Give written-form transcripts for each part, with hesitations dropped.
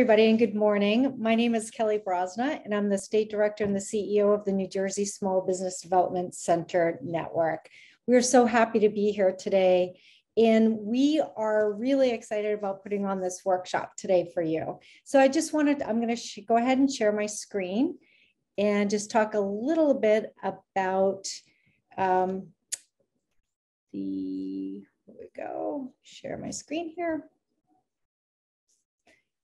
Everybody, and good morning. My name is Kelly Brozyna, and I'm the State Director and the CEO of the New Jersey Small Business Development Center Network. We're so happy to be here today, and we are really excited about putting on this workshop today for you. So I just wanted, I'm going to go ahead and share my screen and just talk a little bit about here we go, share my screen here.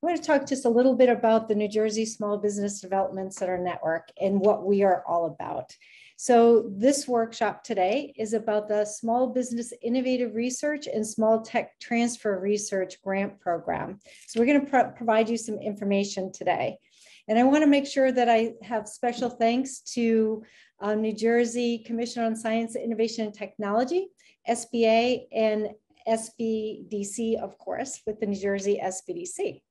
I'm going to talk just a little bit about the New Jersey Small Business Development Center Network and what we are all about. So this workshop today is about the Small Business Innovative Research and Small Tech Transfer Research Grant Program. So we're going to provide you some information today. And I want to make sure that I have special thanks to New Jersey Commission on Science, Innovation, and Technology, SBA, and SBDC, of course, with the New Jersey SBDC.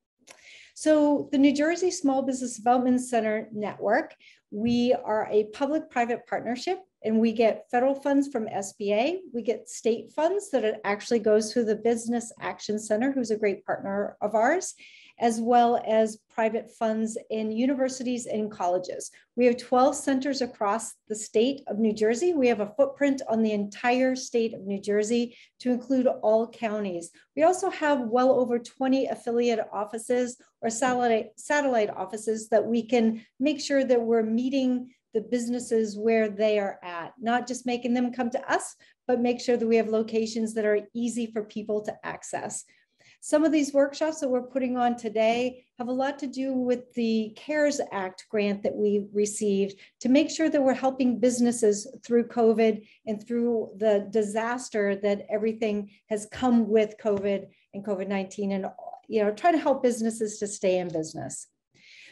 So the New Jersey Small Business Development Center Network, we are a public-private partnership, and we get federal funds from SBA. We get state funds that it actually goes through the Business Action Center, who's a great partner of ours, as well as private funds in universities and colleges. We have 12 centers across the state of New Jersey. We have a footprint on the entire state of New Jersey to include all counties. We also have well over 20 affiliate offices or satellite offices that we can make sure that we're meeting the businesses where they are at, not just making them come to us, but make sure that we have locations that are easy for people to access. Some of these workshops that we're putting on today have a lot to do with the CARES Act grant that we received to make sure that we're helping businesses through COVID and through the disaster that everything has come with COVID and COVID-19, and try to help businesses to stay in business.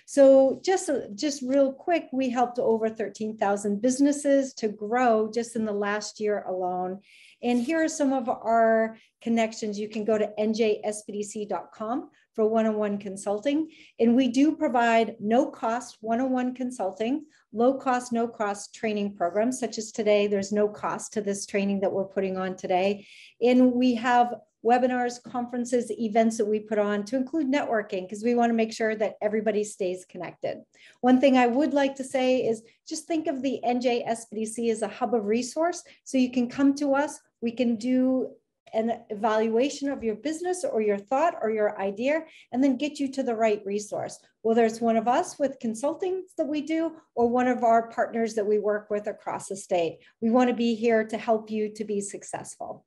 So just real quick, we helped over 13,000 businesses to grow just in the last year alone. And here are some of our connections. You can go to NJSBDC.com for one-on-one consulting. And we do provide no-cost one-on-one consulting, low-cost, no-cost training programs, such as today. There's no cost to this training that we're putting on today. And we have webinars, conferences, events that we put on to include networking, because we want to make sure that everybody stays connected. One thing I would like to say is just think of the NJSBDC as a hub of resource. So you can come to us, we can do an evaluation of your business or your thought or your idea, and then get you to the right resource. Whether it's one of us with consulting that we do, or one of our partners that we work with across the state. We want to be here to help you to be successful.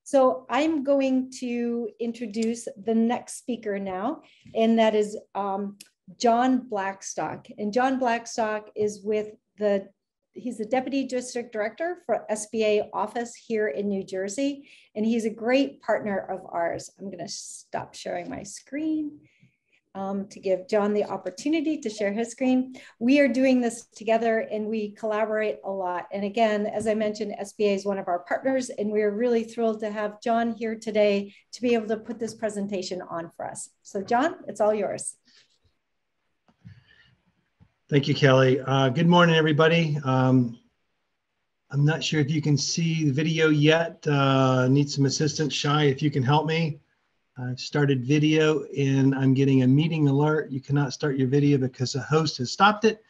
So I'm going to introduce the next speaker now, and that is John Blackstock. And John Blackstock is he's the Deputy District Director for SBIR Office here in New Jersey, and he's a great partner of ours. I'm going to stop sharing my screen to give John the opportunity to share his screen. We are doing this together and we collaborate a lot. And again, as I mentioned, SBA is one of our partners, and we're really thrilled to have John here today to be able to put this presentation on for us. So John, it's all yours. Thank you, Kelly. Good morning, everybody. I'm not sure if you can see the video yet. Need some assistance. Shai, if you can help me. I've started video and I'm getting a meeting alert. You cannot start your video because the host has stopped it.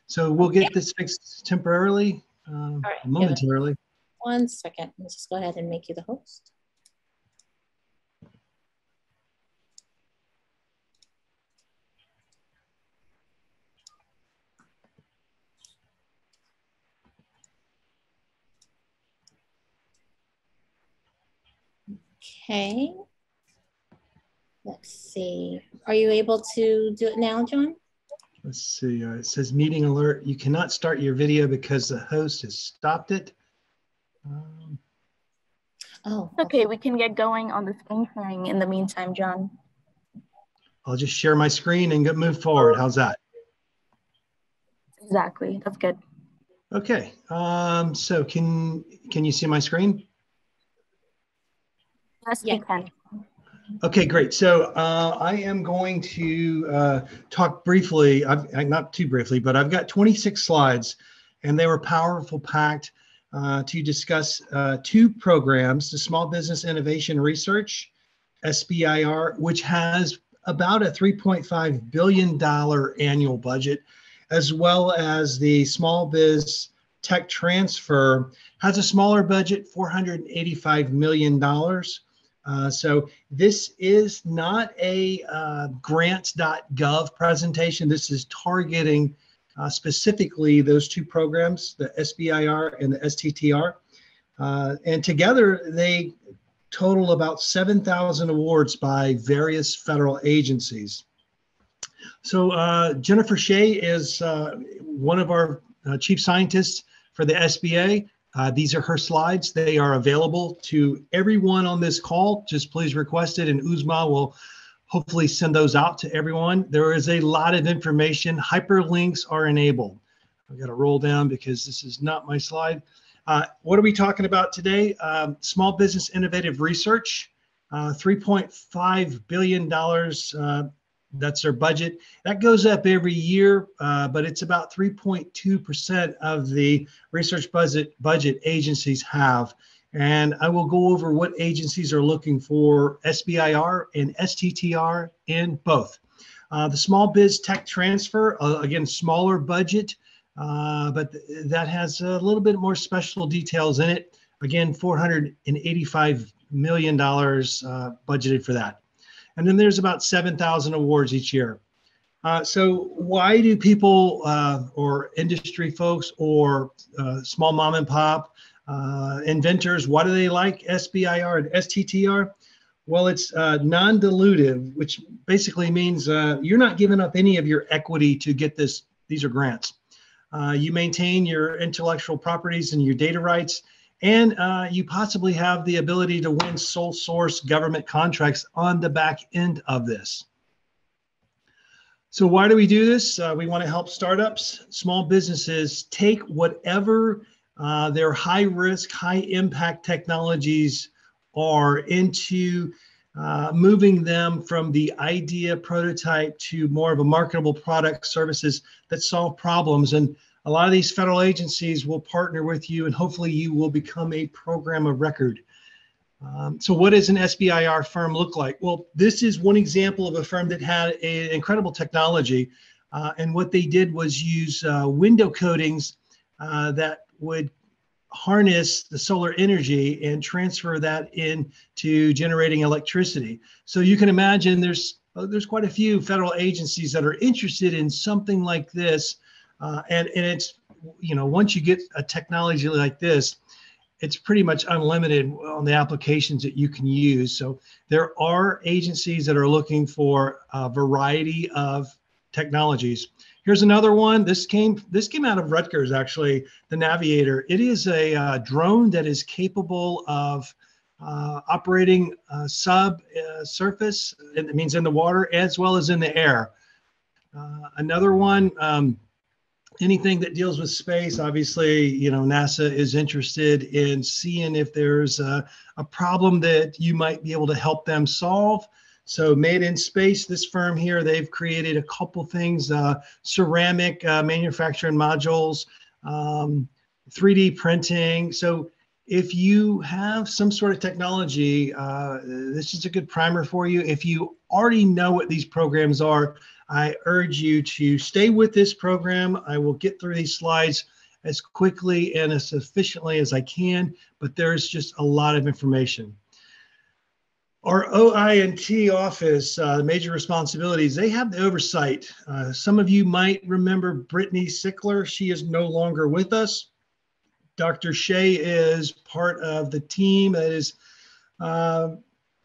So we'll get this fixed temporarily, right, momentarily. 1 second. Let's just go ahead and make you the host. Okay. Let's see. Are you able to do it now, John? Let's see. It says meeting alert. You cannot start your video because the host has stopped it. Oh, okay. We can get going on the screen sharing in the meantime, John. I'll just share my screen and move forward. How's that? Exactly. That's good. Okay. So can you see my screen? Yes, yeah. we can. Okay, great. So I am going to talk briefly, not too briefly, but I've got 26 slides, and they were powerful packed to discuss two programs, the Small Business Innovation Research, SBIR, which has about a $3.5 billion annual budget, as well as the Small Biz Tech Transfer has a smaller budget, $485 million. So this is not a grants.gov presentation. This is targeting specifically those two programs, the SBIR and the STTR. And together they total about 7,000 awards by various federal agencies. So Jennifer Shea is one of our chief scientists for the SBA. These are her slides. They are available to everyone on this call. Just please request it, and Uzma will hopefully send those out to everyone. There is a lot of information. Hyperlinks are enabled. I've got to roll down because this is not my slide. What are we talking about today? Small business innovative research, $3.5 billion. That's their budget. That goes up every year, but it's about 3.2% of the research budget agencies have. And I will go over what agencies are looking for SBIR and STTR in both. The Small Biz Tech Transfer, again, smaller budget, but that has a little bit more special details in it. Again, $485 million budgeted for that. And then there's about 7,000 awards each year. So why do people or industry folks or small mom and pop inventors, why do they like SBIR and STTR? Well, it's non-dilutive, which basically means you're not giving up any of your equity to get this. These are grants. You maintain your intellectual properties and your data rights, and you possibly have the ability to win sole source government contracts on the back end of this. So why do we do this? We want to help startups, small businesses take whatever their high risk, high impact technologies are into moving them from the idea prototype to more of a marketable product, services that solve problems. And a lot of these federal agencies will partner with you, and hopefully you will become a program of record. So what does an SBIR firm look like? Well, this is one example of a firm that had an incredible technology. And what they did was use window coatings that would harness the solar energy and transfer that into generating electricity. So you can imagine there's quite a few federal agencies that are interested in something like this. And it's, you know, once you get a technology like this, it's pretty much unlimited on the applications that you can use. So there are agencies that are looking for a variety of technologies. Here's another one. This came out of Rutgers, actually, the Navigator. It is a drone that is capable of operating subsurface. It means in the water as well as in the air. Another one, anything that deals with space, obviously, you know, NASA is interested in seeing if there's a problem that you might be able to help them solve. So Made in Space, this firm here, they've created a couple things, ceramic manufacturing modules, 3D printing. So if you have some sort of technology, this is a good primer for you. If you already know what these programs are, I urge you to stay with this program. I will get through these slides as quickly and as efficiently as I can, but there's just a lot of information. Our OI&T office, major responsibilities, they have the oversight. Some of you might remember Brittany Sickler. She is no longer with us. Dr. Shea is part of the team that is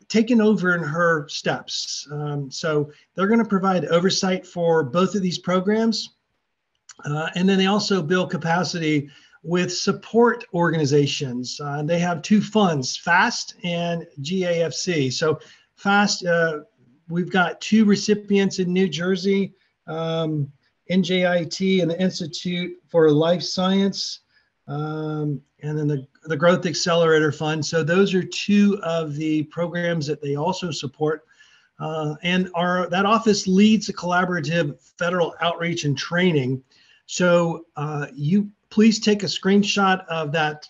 taken over in her steps. So they're going to provide oversight for both of these programs. And then they also build capacity with support organizations. They have two funds, FAST and GAFC. So FAST, we've got two recipients in New Jersey, NJIT and the Institute for Life Science, and then the Growth Accelerator Fund. So those are two of the programs that they also support. And that office leads a collaborative federal outreach and training. So you please take a screenshot of that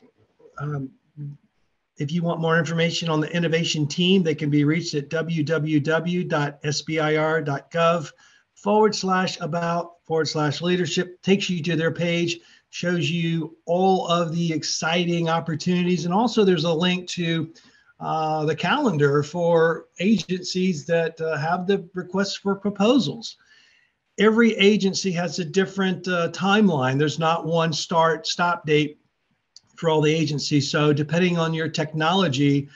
If you want more information on the innovation team, they can be reached at www.sbir.gov/about/leadership. Takes you to their page, shows you all of the exciting opportunities. And also there's a link to the calendar for agencies that have the requests for proposals. Every agency has a different timeline. There's not one stop date for all the agencies. So depending on your technology,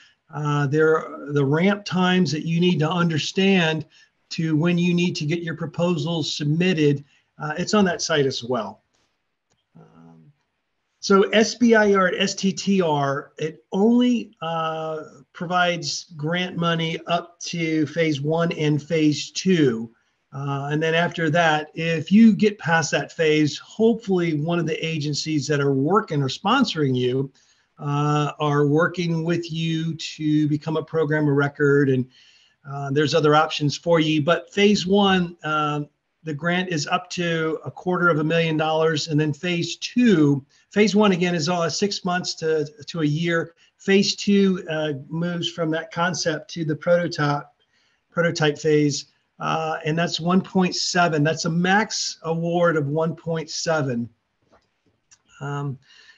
there are the ramp times that you need to understand to when you need to get your proposals submitted. It's on that site as well. So SBIR and STTR, it only provides grant money up to phase 1 and phase 2. And then after that, if you get past that phase, hopefully one of the agencies that are working or sponsoring you are working with you to become a program of record, and there's other options for you. But phase 1, the grant is up to $250,000, and then phase 2, phase 1 again is 6 months to a year. Phase 2 moves from that concept to the prototype phase. And that's 1.7. That's a max award of 1.7.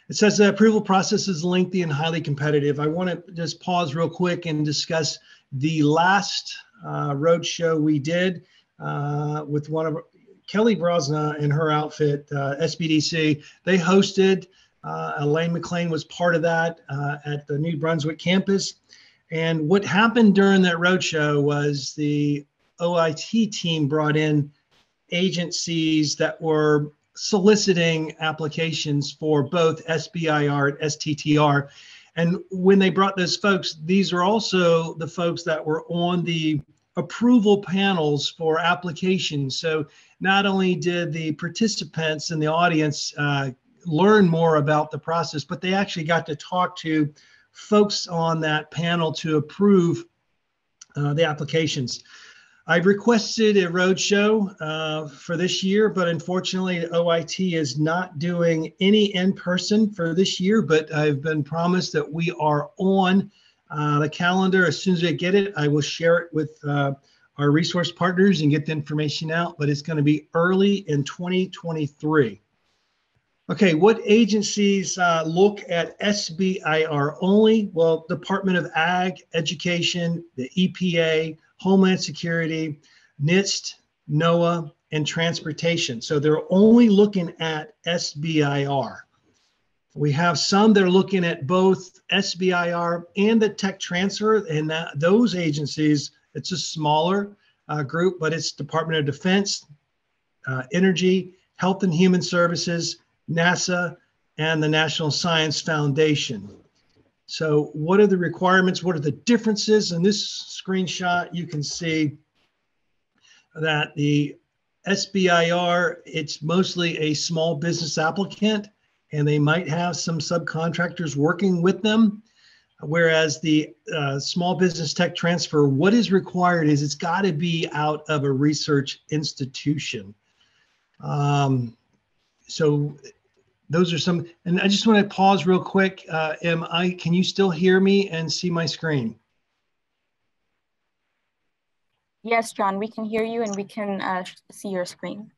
It says the approval process is lengthy and highly competitive. I want to just pause real quick and discuss the last roadshow we did with one of Kelly Brozyna and her outfit, SBDC. They hosted. Elaine McLean was part of that at the New Brunswick campus. And what happened during that roadshow was the OIT team brought in agencies that were soliciting applications for both SBIR and STTR. And when they brought those folks, these are also the folks that were on the approval panels for applications. So not only did the participants in the audience learn more about the process, but they actually got to talk to folks on that panel to approve the applications. I've requested a roadshow for this year, but unfortunately OIT is not doing any in-person for this year, but I've been promised that we are on the calendar. As soon as I get it, I will share it with our resource partners and get the information out, but it's going to be early in 2023. Okay, what agencies look at SBIR only? Well, Department of Ag, Education, the EPA, Homeland Security, NIST, NOAA, and Transportation. So they're only looking at SBIR. We have some that are looking at both SBIR and the tech transfer, and those agencies, it's a smaller group, but it's Department of Defense, Energy, Health and Human Services, NASA, and the National Science Foundation. So what are the requirements? What are the differences? In this screenshot, you can see that the SBIR, it's mostly a small business applicant, and they might have some subcontractors working with them. Whereas the small business tech transfer, what is required is it's got to be out of a research institution. So those are some, and I just want to pause real quick. Can you still hear me and see my screen? Yes, John, we can hear you and we can see your screen.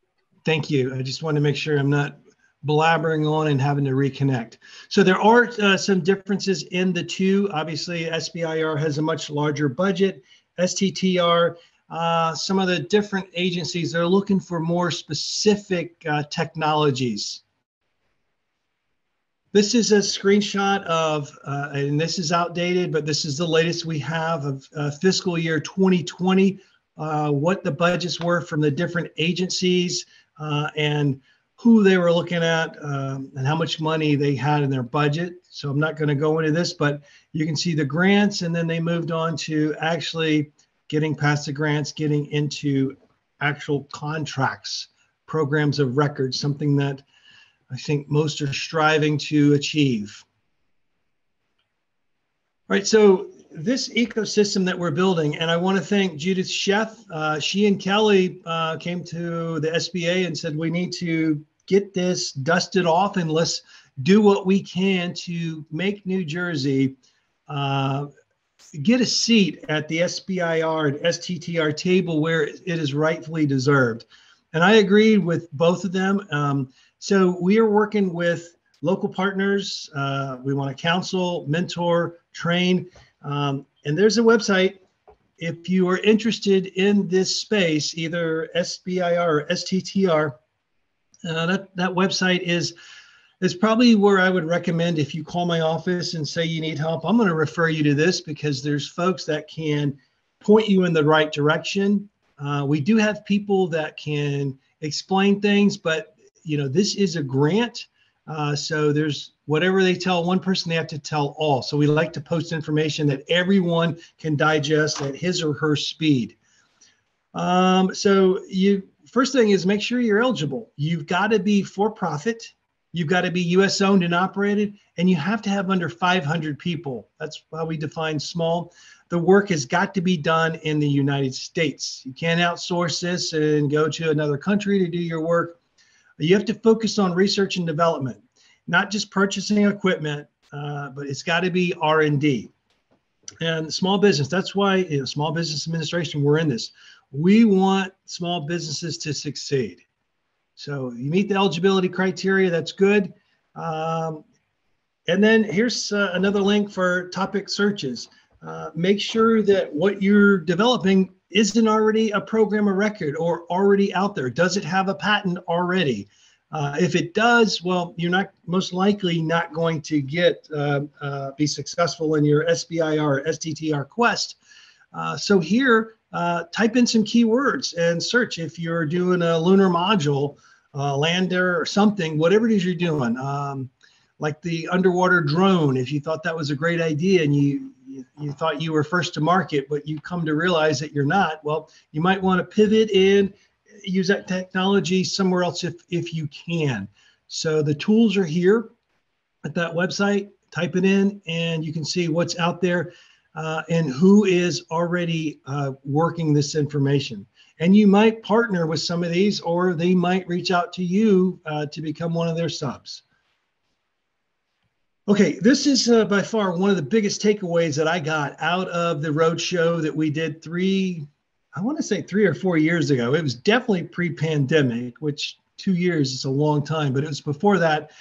Thank you. I just want to make sure I'm not blabbering on and having to reconnect. So there are some differences in the two. Obviously, SBIR has a much larger budget. STTR, some of the different agencies are looking for more specific technologies. This is a screenshot of, and this is outdated, but this is the latest we have of fiscal year 2020, what the budgets were from the different agencies and who they were looking at and how much money they had in their budget. So I'm not going to go into this, but you can see the grants, and then they moved on to actually getting past the grants, getting into actual contracts, programs of record, something that I think most are striving to achieve. All right, so this ecosystem that we're building, and I want to thank Judith Sheff. She and Kelly came to the SBA and said, we need to get this dusted off and let's do what we can to make New Jersey get a seat at the SBIR and STTR table where it is rightfully deserved. And I agreed with both of them. So we are working with local partners. We want to counsel, mentor, train. And there's a website. If you are interested in this space, either SBIR or STTR, that website is probably where I would recommend. If you call my office and say you need help, I'm going to refer you to this because there's folks that can point you in the right direction. We do have people that can explain things, but this is a grant. So there's whatever they tell one person, they have to tell all. So we like to post information that everyone can digest at his or her speed. First thing is make sure you're eligible. You've got to be for profit. You've got to be US owned and operated, and you have to have under 500 people. That's how we define small. The work has got to be done in the United States. You can't outsource this and go to another country to do your work. You have to focus on research and development, not just purchasing equipment, but it's got to be R&D. And small business, that's why Small Business Administration, we're in this. We want small businesses to succeed. So you meet the eligibility criteria, that's good. And then here's another link for topic searches. Make sure that what you're developing isn't already a program of record or already out there. Does it have a patent already? If it does, well, you're not most likely not going to be successful in your SBIR or STTR quest. So here, type in some keywords and search. If you're doing a lunar module, lander or something, whatever it is you're doing, like the underwater drone, if you thought that was a great idea and you thought you were first to market, but you come to realize that you're not, well, you might want to pivot and use that technology somewhere else if you can. So the tools are here at that website. Type it in and you can see what's out there and who is already working this information. And you might partner with some of these, or they might reach out to you to become one of their subs. Okay, this is by far one of the biggest takeaways that I got out of the roadshow that we did I want to say 3 or 4 years ago. It was definitely pre-pandemic, which 2 years is a long time, but it was before that.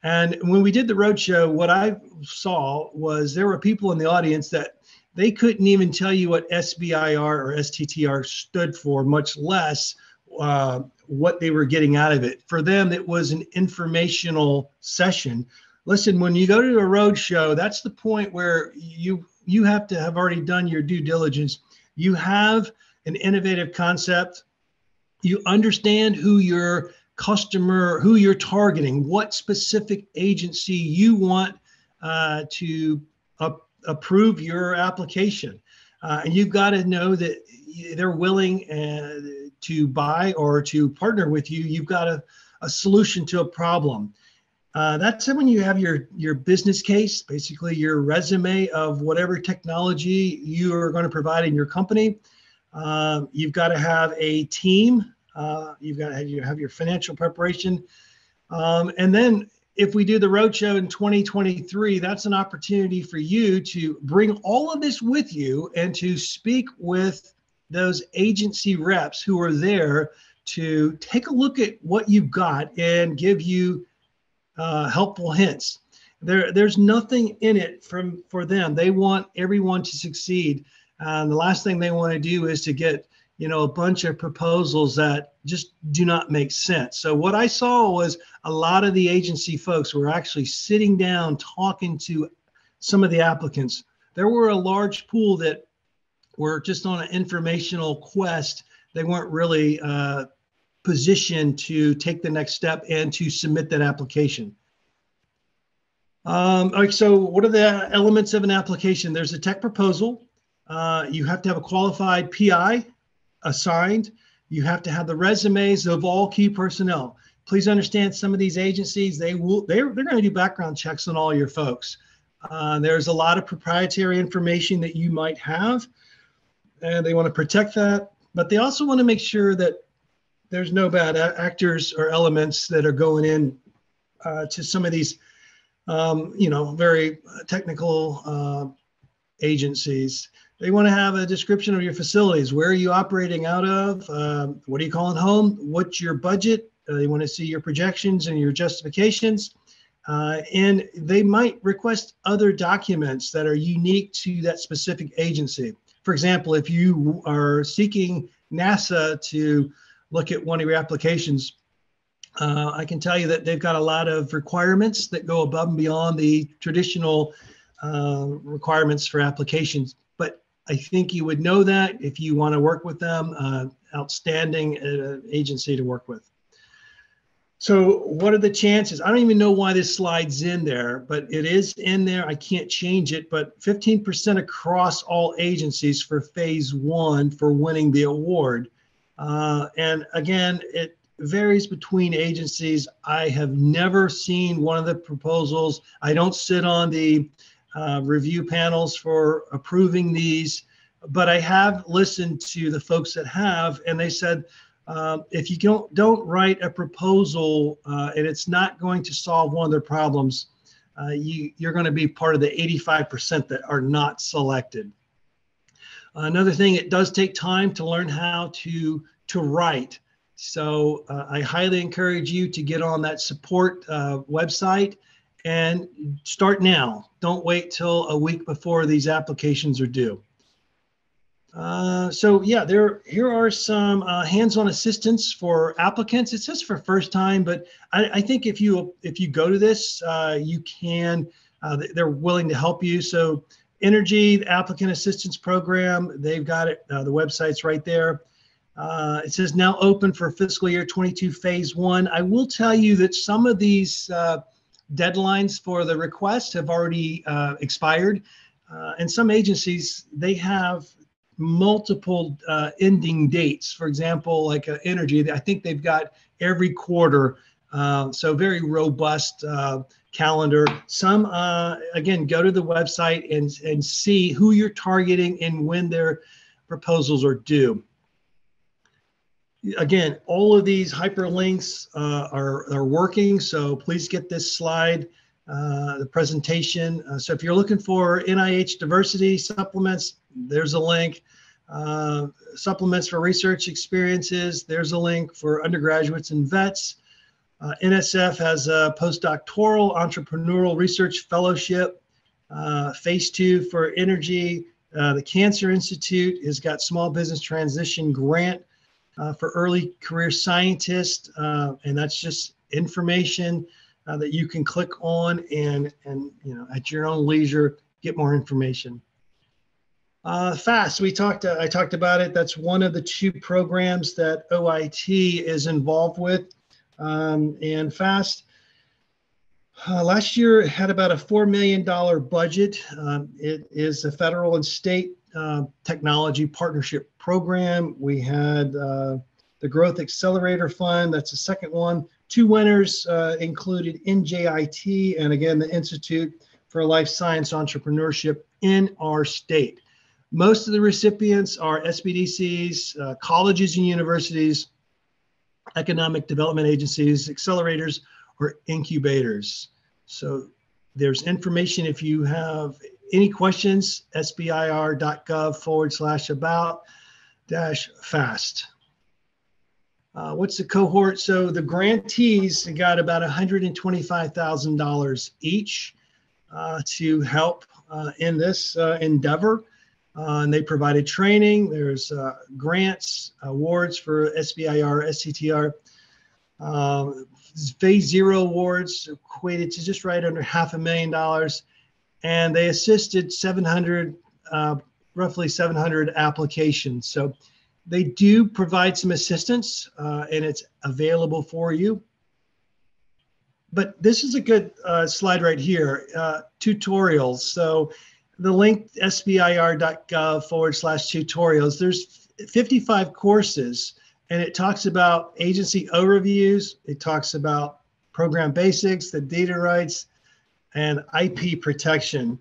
And when we did the roadshow, what I saw was there were people in the audience that they couldn't even tell you what SBIR or STTR stood for, much less what they were getting out of it. For them, it was an informational session. Listen, when you go to a roadshow, that's the point where you have to have already done your due diligence. You have an innovative concept. You understand who your customer, who you're targeting, what specific agency you want to approve your application. And you've got to know that they're willing to buy or to partner with you. You've got a solution to a problem. That's when you have your business case, basically your resume of whatever technology you are going to provide in your company. You've got to have a team. You've got to have your financial preparation. And then if we do the roadshow in 2023, that's an opportunity for you to bring all of this with you and to speak with those agency reps who are there to take a look at what you've got and give you helpful hints. There's nothing in it for them. They want everyone to succeed. And the last thing they want to do is to get, a bunch of proposals that just do not make sense. So what I saw was a lot of the agency folks were actually sitting down, talking to some of the applicants. There were a large pool that were just on an informational quest. They weren't really positioned to take the next step and to submit that application. All right, so what are the elements of an application? There's a tech proposal. You have to have a qualified PI assigned. You have to have the resumes of all key personnel. Please understand, some of these agencies, they're going to do background checks on all your folks. There's a lot of proprietary information that you might have, and they want to protect that. But they also want to make sure that there's no bad actors or elements that are going in to some of these, very technical agencies. They want to have a description of your facilities. Where are you operating out of? What are you calling home? What's your budget? They want to see your projections and your justifications. And they might request other documents that are unique to that specific agency. For example, if you are seeking NASA to look at one of your applications, I can tell you that they've got a lot of requirements that go above and beyond the traditional requirements for applications. But I think you would know that if you want to work with them. Outstanding agency to work with. So what are the chances? I don't even know why this slide's in there, but it is in there. I can't change it, but 15% across all agencies for phase 1 for winning the award. And again, it varies between agencies. I have never seen one of the proposals. I don't sit on the review panels for approving these, but I have listened to the folks that have, and they said, if you don't write a proposal and it's not going to solve one of their problems, you're going to be part of the 85% that are not selected. Another thing, it does take time to learn how to write. So I highly encourage you to get on that support website and start now. Don't wait till a week before these applications are due. So yeah, here are some hands-on assistance for applicants. It says for first time, but I think if you go to this, you can. They're willing to help you. So Energy, the Applicant Assistance Program, they've got it. The website's right there. It says now open for fiscal year 22 phase 1. I will tell you that some of these deadlines for the request have already expired, and some agencies, they have multiple ending dates. For example, like Energy, I think they've got every quarter, so very robust calendar. Some, again, go to the website and see who you're targeting and when their proposals are due. Again, all of these hyperlinks are working, so please get this slide, the presentation. So if you're looking for NIH diversity supplements, there's a link. Supplements for research experiences, there's a link for undergraduates and vets. NSF has a postdoctoral entrepreneurial research fellowship. Phase 2 for Energy. The Cancer Institute has got small business transition grant for early career scientists, and that's just information that you can click on and at your own leisure get more information. FAST, I talked about it. That's one of the 2 programs that OIT is involved with. And FAST last year had about a $4 million budget. It is a federal and state technology partnership program. We had the Growth Accelerator Fund. That's the second one. 2 winners included NJIT and again, the Institute for Life Science Entrepreneurship in our state. Most of the recipients are SBDCs, colleges and universities, economic development agencies, accelerators, or incubators. So there's information if you have any questions, sbir.gov/about-FAST. What's the cohort? So the grantees got about $125,000 each to help in this endeavor. And they provided training. There's grants, awards for SBIR, STTR. Phase 0 awards equated to just right under $500,000. And they assisted 700, roughly 700 applications. So they do provide some assistance and it's available for you. But this is a good slide right here, tutorials. So the link sbir.gov/tutorials, there's 55 courses and it talks about agency overviews. It talks about program basics, the data rights, and IP protection.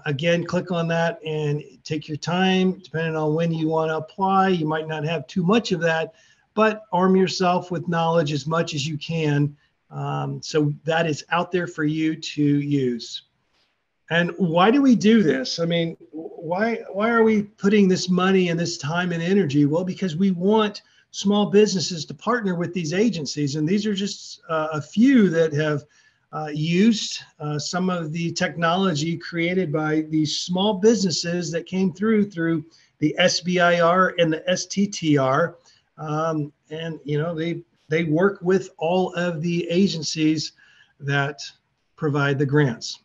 Again, click on that and take your time, depending on when you want to apply. You might not have too much of that, but arm yourself with knowledge as much as you can. So that is out there for you to use. And why do we do this? I mean, why are we putting this money and this time and energy? Well, because we want small businesses to partner with these agencies. And these are just a few that have used some of the technology created by these small businesses that came through the SBIR and the STTR. And, you know, they work with all of the agencies that provide the grants.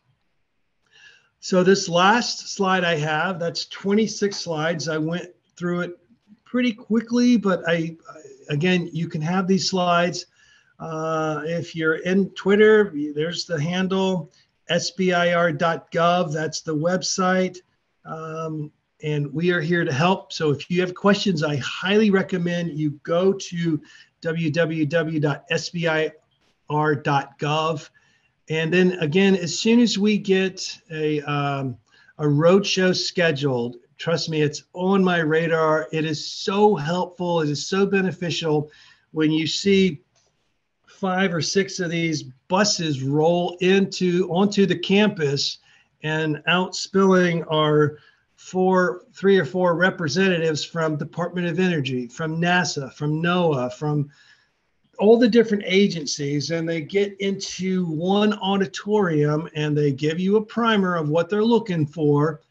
So this last slide I have, that's 26 slides. I went through it pretty quickly, but again, you can have these slides. If you're in Twitter, there's the handle, SBIR.gov, that's the website. And we are here to help. So if you have questions, I highly recommend you go to www.sbir.gov. And then again, as soon as we get a roadshow scheduled, trust me, it's on my radar. It is so helpful. It is so beneficial when you see 5 or 6 of these buses roll onto the campus, and out spilling are 3 or 4 representatives from Department of Energy, from NASA, from NOAA, from all the different agencies, and they get into one auditorium and they give you a primer of what they're looking for.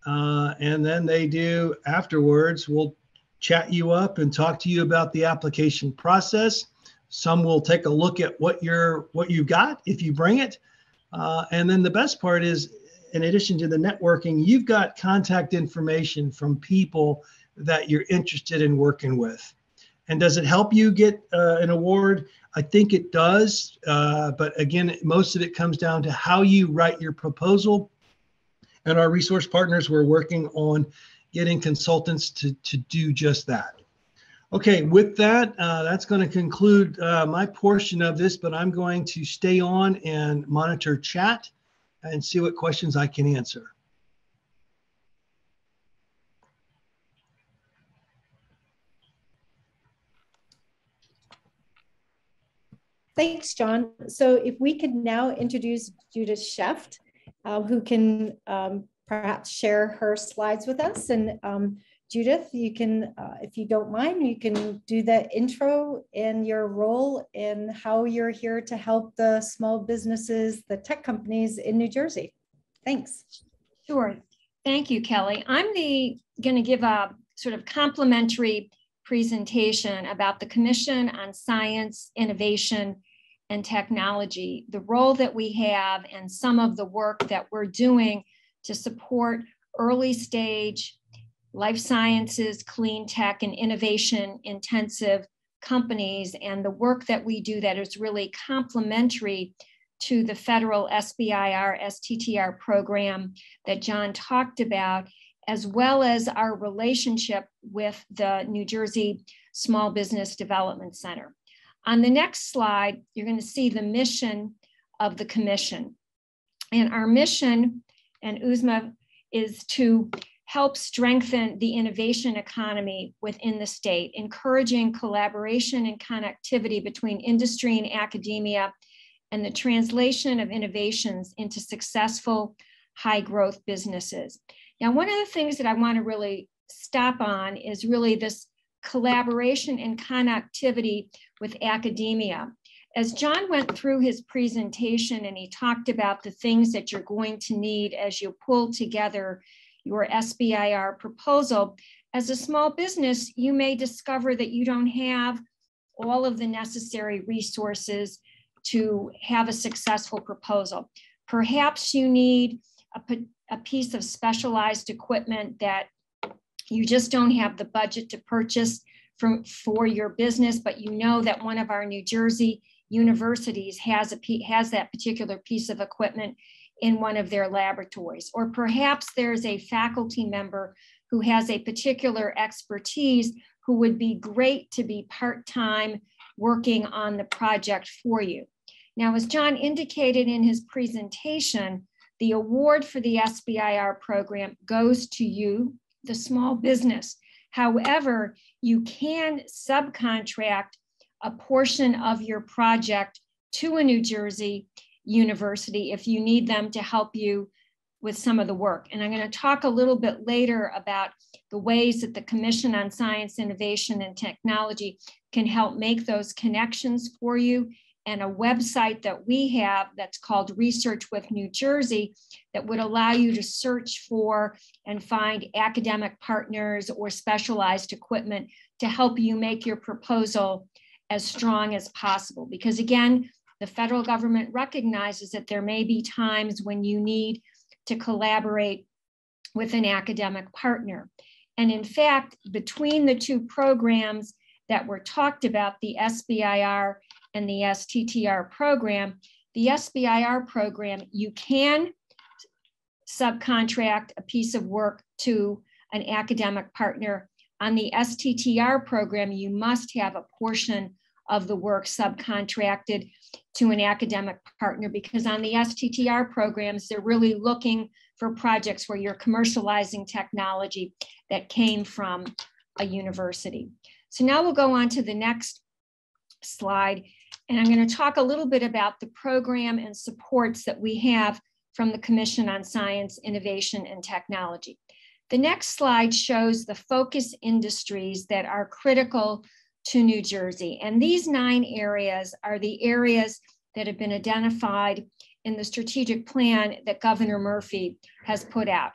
And then they do afterwards, we'll chat you up and talk to you about the application process. Some will take a look at what you got if you bring it. And then the best part is, in addition to the networking, you've got contact information from people that you're interested in working with. And does it help you get an award? I think it does. But again, most of it comes down to how you write your proposal. And our resource partners, we're working on getting consultants to do just that. Okay, with that, that's going to conclude my portion of this, but I'm going to stay on and monitor chat and see what questions I can answer. Thanks, John. So if we could now introduce Judith Scheft, who can perhaps share her slides with us. And Judith, you can, if you don't mind, you can do the intro and your role and how you're here to help the small businesses, the tech companies in New Jersey. Thanks. Sure. Thank you, Kelly. I'm going to give a sort of complimentary presentation about the Commission on Science, Innovation, and Technology, the role that we have and some of the work that we're doing to support early stage life sciences, clean tech, and innovation intensive companies, and the work that we do that is really complementary to the federal SBIR STTR program that John talked about, as well as our relationship with the New Jersey Small Business Development Center. On the next slide, you're going to see the mission of the Commission. And our mission, and Uzma, is to help strengthen the innovation economy within the state, encouraging collaboration and connectivity between industry and academia, and the translation of innovations into successful high growth businesses. Now, one of the things that I want to really stop on is really this collaboration and connectivity with academia. As John went through his presentation and he talked about the things that you're going to need as you pull together your SBIR proposal, as a small business, you may discover that you don't have all of the necessary resources to have a successful proposal. Perhaps you need a piece of specialized equipment that you just don't have the budget to purchase for your business, but you know that one of our New Jersey universities has that particular piece of equipment in one of their laboratories. Or perhaps there's a faculty member who has a particular expertise who would be great to be part-time working on the project for you. Now, as John indicated in his presentation, the award for the SBIR program goes to you, the small business. However, you can subcontract a portion of your project to a New Jersey university if you need them to help you with some of the work. And I'm going to talk a little bit later about the ways that the Commission on Science, Innovation, and Technology can help make those connections for you, and a website that we have that's called Research with New Jersey that would allow you to search for and find academic partners or specialized equipment to help you make your proposal as strong as possible. Because again, the federal government recognizes that there may be times when you need to collaborate with an academic partner. And in fact, between the two programs that were talked about, the SBIR and the STTR program, the SBIR program, you can subcontract a piece of work to an academic partner. On the STTR program, you must have a portion of the work subcontracted to an academic partner, because on the STTR programs, they're really looking for projects where you're commercializing technology that came from a university. So now we'll go on to the next slide, and I'm going to talk a little bit about the program and supports that we have from the Commission on Science, Innovation, and Technology. The next slide shows the focus industries that are critical to New Jersey. And these 9 areas are the areas that have been identified in the strategic plan that Governor Murphy has put out: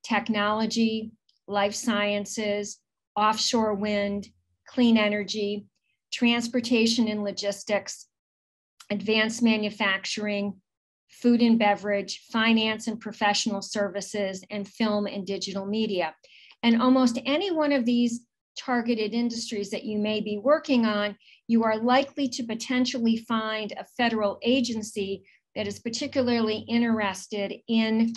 technology, life sciences, offshore wind, clean energy, transportation and logistics, advanced manufacturing, food and beverage, finance and professional services, and film and digital media. And almost any one of these targeted industries that you may be working on, you are likely to potentially find a federal agency that is particularly interested in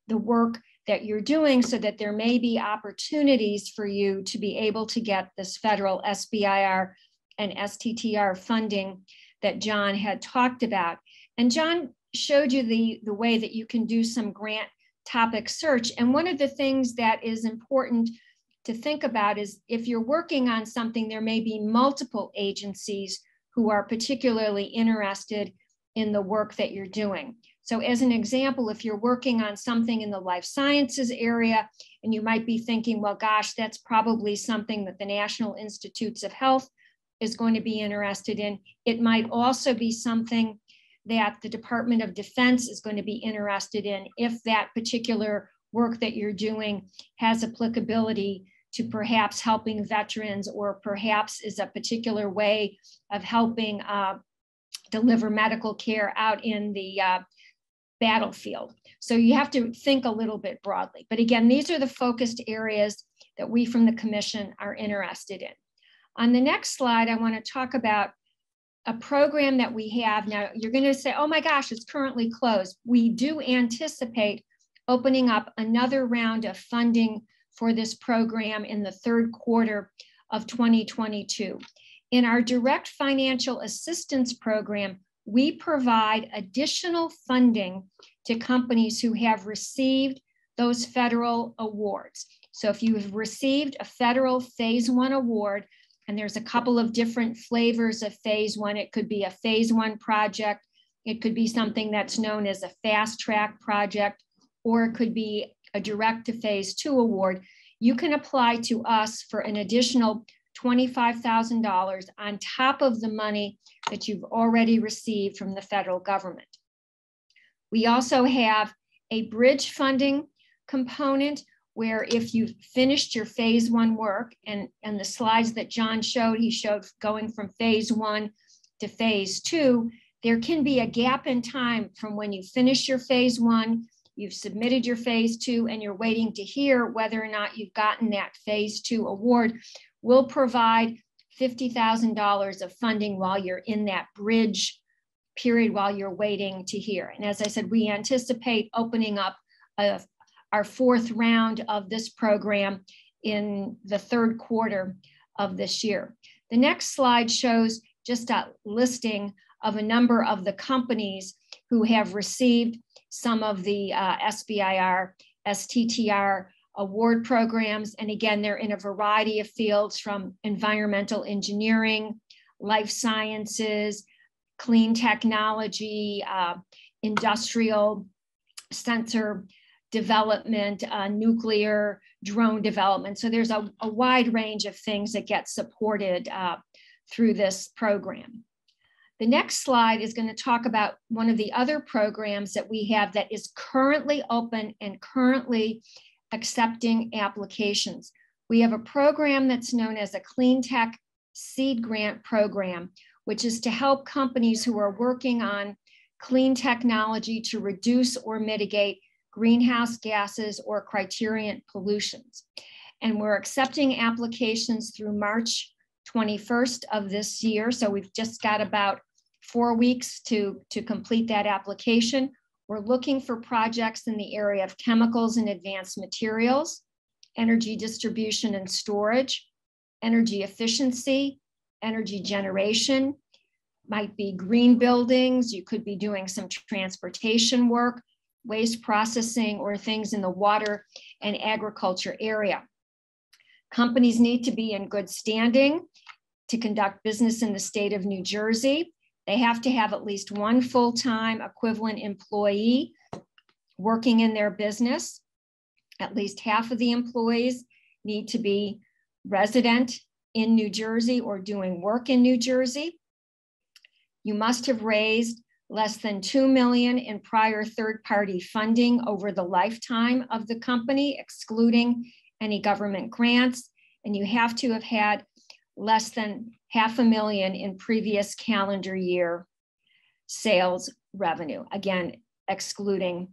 the work that you're doing, so that there may be opportunities for you to be able to get this federal SBIR and STTR funding that John had talked about. And John showed you the way that you can do some grant topic search. And one of the things that is important to think about is, if you're working on something, there may be multiple agencies who are particularly interested in the work that you're doing. So as an example, if you're working on something in the life sciences area, and you might be thinking, well, gosh, that's probably something that the National Institutes of Health is going to be interested in. It might also be something that the Department of Defense is going to be interested in, if that particular work that you're doing has applicability to perhaps helping veterans, or perhaps is a particular way of helping deliver medical care out in the battlefield. So you have to think a little bit broadly. But again, these are the focused areas that we from the Commission are interested in. On the next slide, I want to talk about a program that we have. Now, you're going to say, oh my gosh, it's currently closed. We do anticipate opening up another round of funding for this program in the 3rd quarter of 2022. In our direct financial assistance program, we provide additional funding to companies who have received those federal awards. So if you have received a federal phase 1 award, and there's a couple of different flavors of phase 1, it could be a phase 1 project, it could be something that's known as a fast track project, or it could be a direct to phase 2 award. You can apply to us for an additional $25,000 on top of the money that you've already received from the federal government. We also have a bridge funding component, where if you've finished your phase 1 work, and the slides that John showed, he showed going from phase 1 to phase 2, there can be a gap in time from when you finish your phase 1, you've submitted your phase 2, and you're waiting to hear whether or not you've gotten that phase 2 award. We'll provide $50,000 of funding while you're in that bridge period, while you're waiting to hear. And as I said, we anticipate opening up our 4th round of this program in the 3rd quarter of this year. The next slide shows just a listing of a number of the companies who have received some of the SBIR, STTR award programs. And again, they're in a variety of fields, from environmental engineering, life sciences, clean technology, industrial sensor development, nuclear, drone development. So there's a wide range of things that get supported through this program. The next slide is going to talk about one of the other programs that we have that is currently open and currently accepting applications. We have a program that's known as a Clean Tech Seed Grant Program, which is to help companies who are working on clean technology to reduce or mitigate greenhouse gases or criterion pollutions. And we're accepting applications through March 21st of this year. So we've just got about 4 weeks to complete that application. We're looking for projects in the area of chemicals and advanced materials, energy distribution and storage, energy efficiency, energy generation, might be green buildings. You could be doing some transportation work, waste processing, or things in the water and agriculture area. Companies need to be in good standing to conduct business in the state of New Jersey. They have to have at least one full-time equivalent employee working in their business. At least half of the employees need to be resident in New Jersey or doing work in New Jersey. You must have raised less than $2 million in prior third-party funding over the lifetime of the company, excluding any government grants, and you have to have had less than $500,000 in previous calendar year sales revenue, again, excluding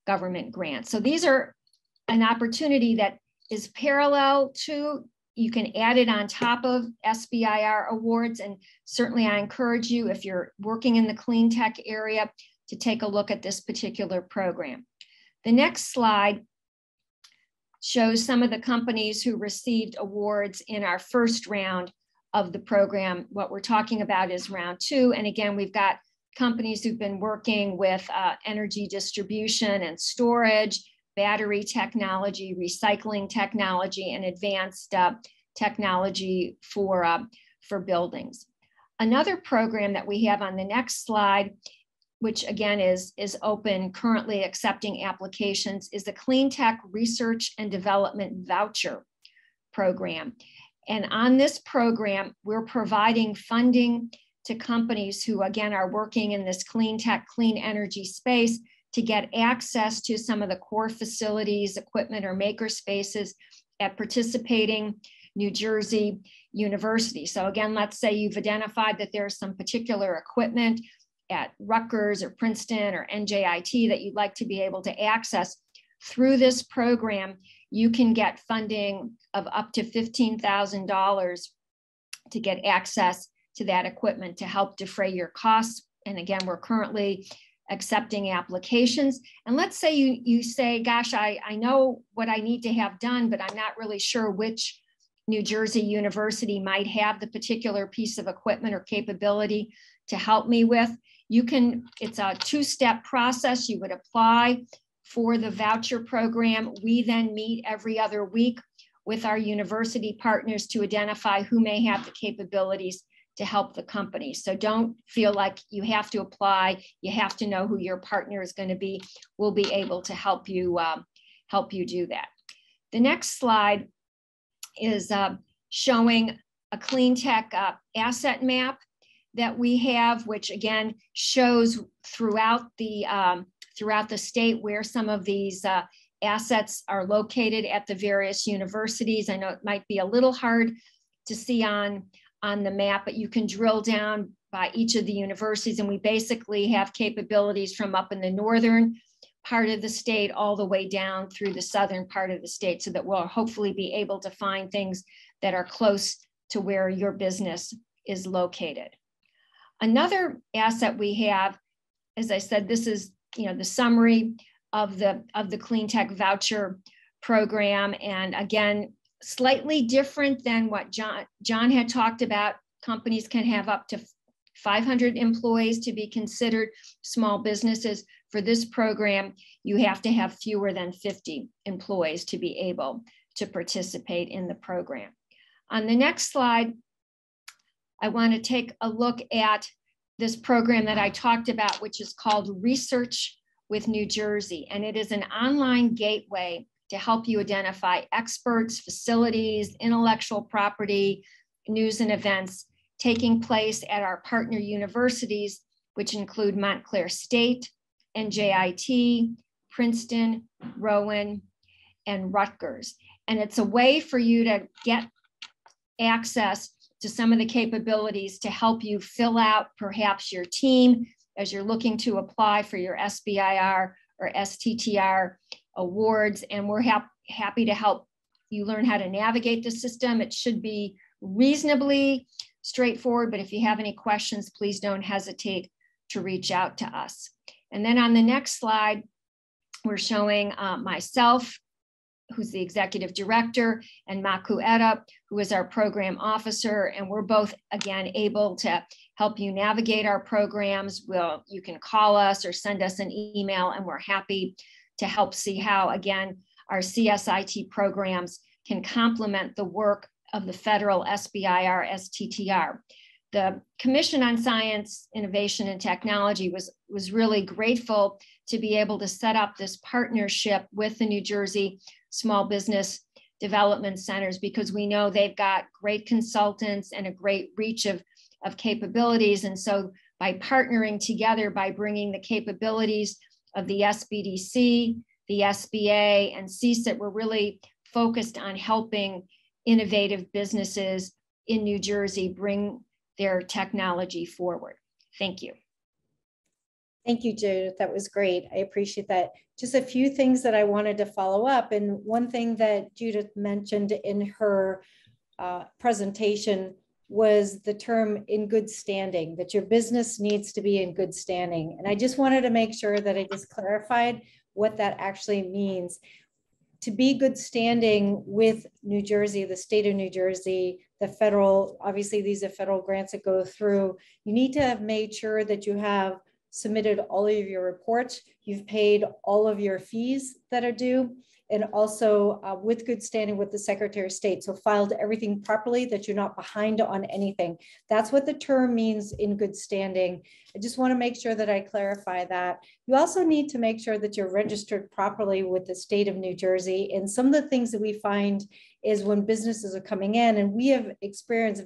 government grants. So these are an opportunity that is parallel to, you can add it on top of SBIR awards, and certainly I encourage you, if you're working in the clean tech area, to take a look at this particular program. The next slide shows some of the companies who received awards in our first round of the program. What we're talking about is round 2. And again, we've got companies who've been working with energy distribution and storage, battery technology, recycling technology, and advanced technology for buildings. Another program that we have on the next slide, which again is open, currently accepting applications, is the Clean Tech Research and Development Voucher Program. And on this program, we're providing funding to companies who, again, are working in this clean tech, clean energy space to get access to some of the core facilities, equipment, or maker spaces at participating New Jersey universities. So again, let's say you've identified that there's some particular equipment at Rutgers or Princeton or NJIT that you'd like to be able to access. Through this program, you can get funding of up to $15,000 to get access to that equipment to help defray your costs. And again, we're currently accepting applications. And let's say you say, gosh, I know what I need to have done, but I'm not really sure which New Jersey university might have the particular piece of equipment or capability to help me with. You can, it's a 2-step process. You would apply for the voucher program. We then meet every other week with our university partners to identify who may have the capabilities to help the company. So don't feel like you have to apply. You have to know who your partner is going to be. We'll be able to help you do that. The next slide is showing a clean tech asset map that we have, which again shows throughout the state where some of these assets are located at the various universities. I know it might be a little hard to see on the map, but you can drill down by each of the universities, and we basically have capabilities from up in the northern part of the state all the way down through the southern part of the state, so that we'll hopefully be able to find things that are close to where your business is located. Another asset we have, as I said, this is the summary of the Clean Tech Voucher Program, and again, slightly different than what John had talked about. Companies can have up to 500 employees to be considered small businesses. For this program, you have to have fewer than 50 employees to be able to participate in the program. On the next slide, I want to take a look at this program that I talked about, which is called Research with New Jersey, and it is an online gateway to help you identify experts, facilities, intellectual property, news and events taking place at our partner universities, which include Montclair State, NJIT, Princeton, Rowan, and Rutgers. And it's a way for you to get access to some of the capabilities to help you fill out perhaps your team as you're looking to apply for your SBIR or STTR awards. And we're happy to help you learn how to navigate the system. It should be reasonably straightforward, but if you have any questions, please don't hesitate to reach out to us. And then on the next slide, we're showing myself, who's the executive director, and Maku Etta, who is our program officer. And we're both, again, able to help you navigate our programs. You can call us or send us an email, and we're happy to help see how, again, our CSIT programs can complement the work of the federal SBIR STTR. The Commission on Science, Innovation, and Technology was really grateful to be able to set up this partnership with the New Jersey Small Business Development Centers, because we know they've got great consultants and a great reach of capabilities. And so by partnering together, by bringing the capabilities of the SBDC, the SBA, and CSIT, we're really focused on helping innovative businesses in New Jersey bring their technology forward. Thank you. Thank you, Judith. That was great. I appreciate that. Just a few things that I wanted to follow up. And one thing that Judith mentioned in her presentation was the term in good standing, that your business needs to be in good standing. And I just wanted to make sure that I just clarified what that actually means. To be good standing with New Jersey, the state of New Jersey, the federal, obviously these are federal grants that go through, you need to have made sure that you have submitted all of your reports, you've paid all of your fees that are due, and also with good standing with the Secretary of State. So filed everything properly, that you're not behind on anything. That's what the term means, in good standing. I just want to make sure that I clarify that. You also need to make sure that you're registered properly with the state of New Jersey. And some of the things that we find is when businesses are coming in, and we have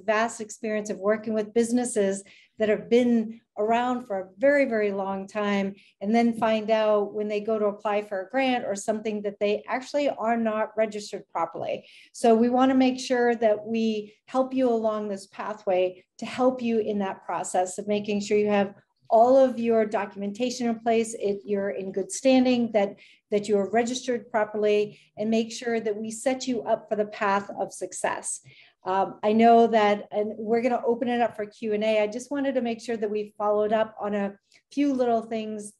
vast experience of working with businesses that have been around for a very, very long time, and then find out when they go to apply for a grant or something that they actually are not registered properly. So we want to make sure that we help you along this pathway to help you in that process of making sure you have all of your documentation in place, you're in good standing, that you're registered properly, and make sure that we set you up for the path of success. I know that, and we're going to open it up for Q&A. I just wanted to make sure that we followed up on a few little things,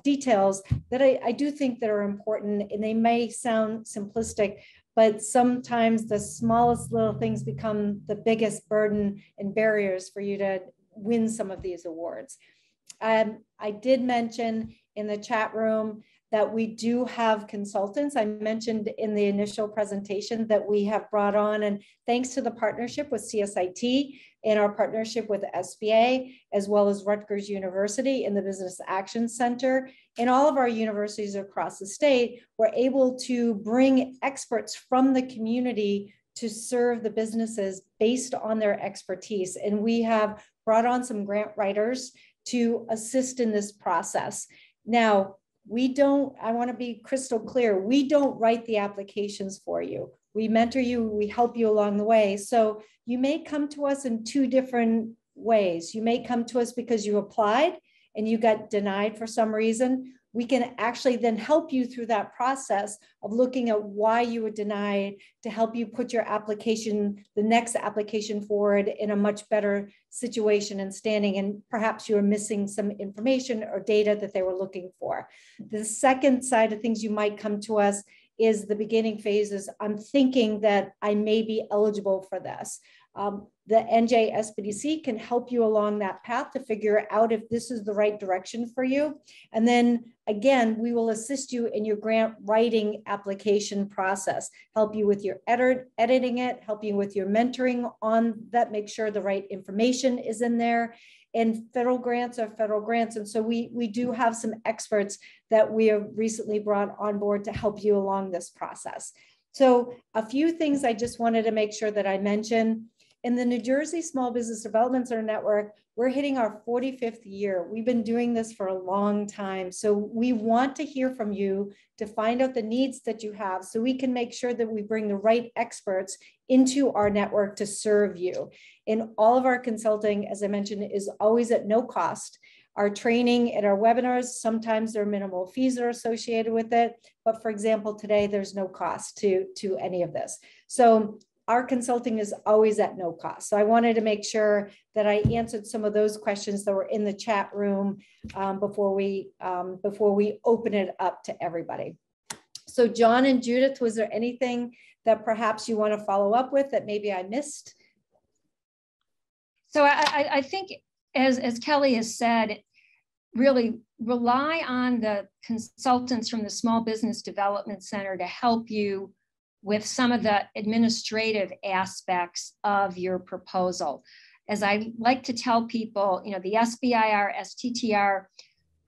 details that I do think that are important, and they may sound simplistic, but sometimes the smallest little things become the biggest burden and barriers for you to win some of these awards. I did mention in the chat room that we do have consultants. I mentioned in the initial presentation that we have brought on, and thanks to the partnership with CSIT and our partnership with SBA, as well as Rutgers University in the Business Action Center, and all of our universities across the state, we're able to bring experts from the community to serve the businesses based on their expertise. And we have brought on some grant writers to assist in this process. Now, I want to be crystal clear, we don't write the applications for you. We mentor you, we help you along the way. So you may come to us in two different ways. You may come to us because you applied and you got denied for some reason. We can actually then help you through that process of looking at why you were denied, to help you put your application, the next application forward, in a much better situation and standing, and perhaps you were missing some information or data that they were looking for. The second side of things, you might come to us is the beginning phases. I'm thinking that I may be eligible for this. The NJSBDC can help you along that path to figure out if this is the right direction for you. And then again, we will assist you in your grant writing application process, help you with your editing it, help you with your mentoring on that, make sure the right information is in there. and federal grants are federal grants. And so we do have some experts that we have recently brought on board to help you along this process. So a few things I just wanted to make sure that I mention. In the New Jersey Small Business Development Center Network, we're hitting our 45th year. We've been doing this for a long time. So we want to hear from you to find out the needs that you have so we can make sure that we bring the right experts into our network to serve you. And all of our consulting, as I mentioned, is always at no cost. Our training and our webinars, sometimes there are minimal fees that are associated with it. But for example, today, there's no cost to any of this. So our consulting is always at no cost. So I wanted to make sure that I answered some of those questions that were in the chat room before we open it up to everybody. So John and Judith, was there anything that perhaps you want to follow up with that maybe I missed? So I think, as Kelly has said, really rely on the consultants from the Small Business Development Center to help you with some of the administrative aspects of your proposal. As I like to tell people, you know, the SBIR STTR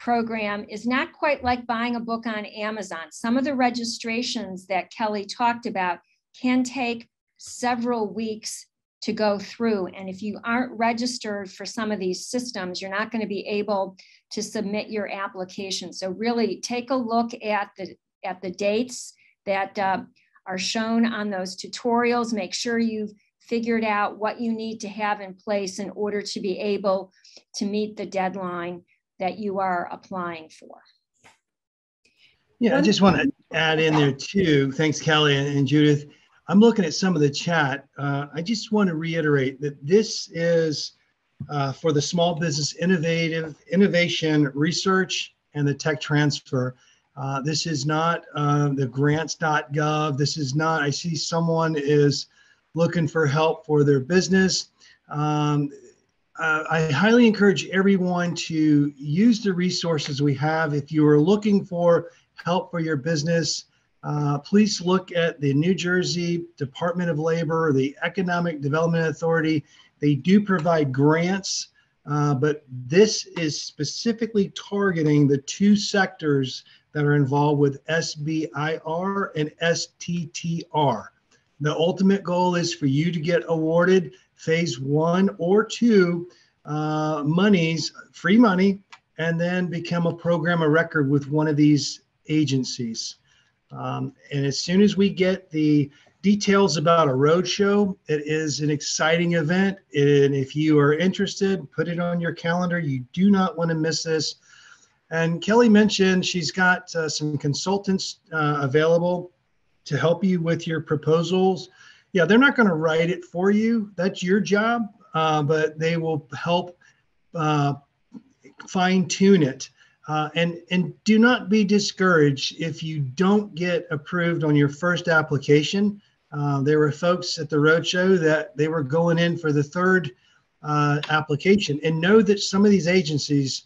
program is not quite like buying a book on Amazon. Some of the registrations that Kelly talked about can take several weeks to go through. And if you aren't registered for some of these systems, you're not going to be able to submit your application. So really take a look at the dates that are shown on those tutorials. Make sure you've figured out what you need to have in place in order to be able to meet the deadline that you are applying for. Yeah, I just want to add in there too. Thanks, Kelly and Judith. I'm looking at some of the chat. I just want to reiterate that this is for the small business innovation research and the tech transfer. This is not the grants.gov. This is not, I see someone is looking for help for their business. I highly encourage everyone to use the resources we have. If you are looking for help for your business, please look at the New Jersey Department of Labor, the Economic Development Authority. They do provide grants, but this is specifically targeting the two sectors that are involved with SBIR and STTR. The ultimate goal is for you to get awarded phase 1 or 2 monies, free money, and then become a program of record with one of these agencies. And as soon as we get the details about a roadshow, it is an exciting event. And if you are interested, put it on your calendar. You do not want to miss this. And Kelly mentioned she's got some consultants available to help you with your proposals. Yeah, they're not going to write it for you. That's your job, but they will help fine tune it. And do not be discouraged if you don't get approved on your first application. There were folks at the roadshow that they were going in for the third application. And know that some of these agencies,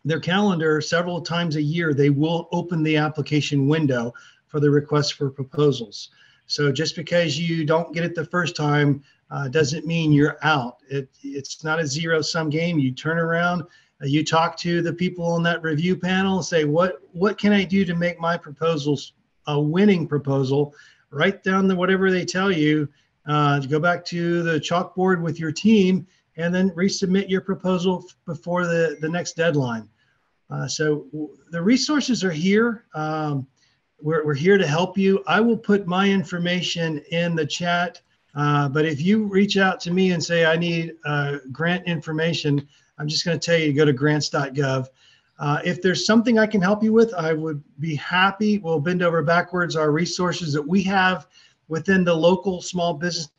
their calendar several times a year, they will open the application window for the request for proposals. So just because you don't get it the first time doesn't mean you're out. It's not a zero-sum game. You turn around, you talk to the people on that review panel, say, what can I do to make my proposals a winning proposal? Write down whatever they tell you, go back to the chalkboard with your team, and then resubmit your proposal before the next deadline. So the resources are here. We're here to help you. I will put my information in the chat, but if you reach out to me and say, I need grant information, I'm just going to tell you to go to grants.gov. If there's something I can help you with, I would be happy. We'll bend over backwards our resources that we have within the local small business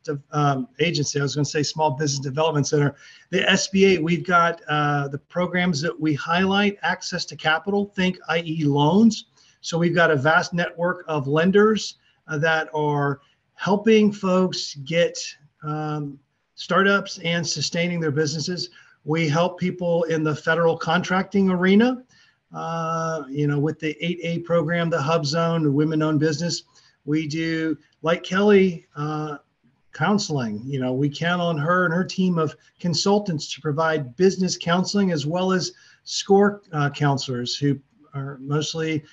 agency. I was going to say Small Business Development Center. The SBA, we've got the programs that we highlight, access to capital, think i.e. loans. So we've got a vast network of lenders that are helping folks get startups and sustaining their businesses. We help people in the federal contracting arena, with the 8A program, the Hub Zone, the women-owned business. We do, like Kelly counseling. You know, we count on her and her team of consultants to provide business counseling as well as SCORE counselors who are mostly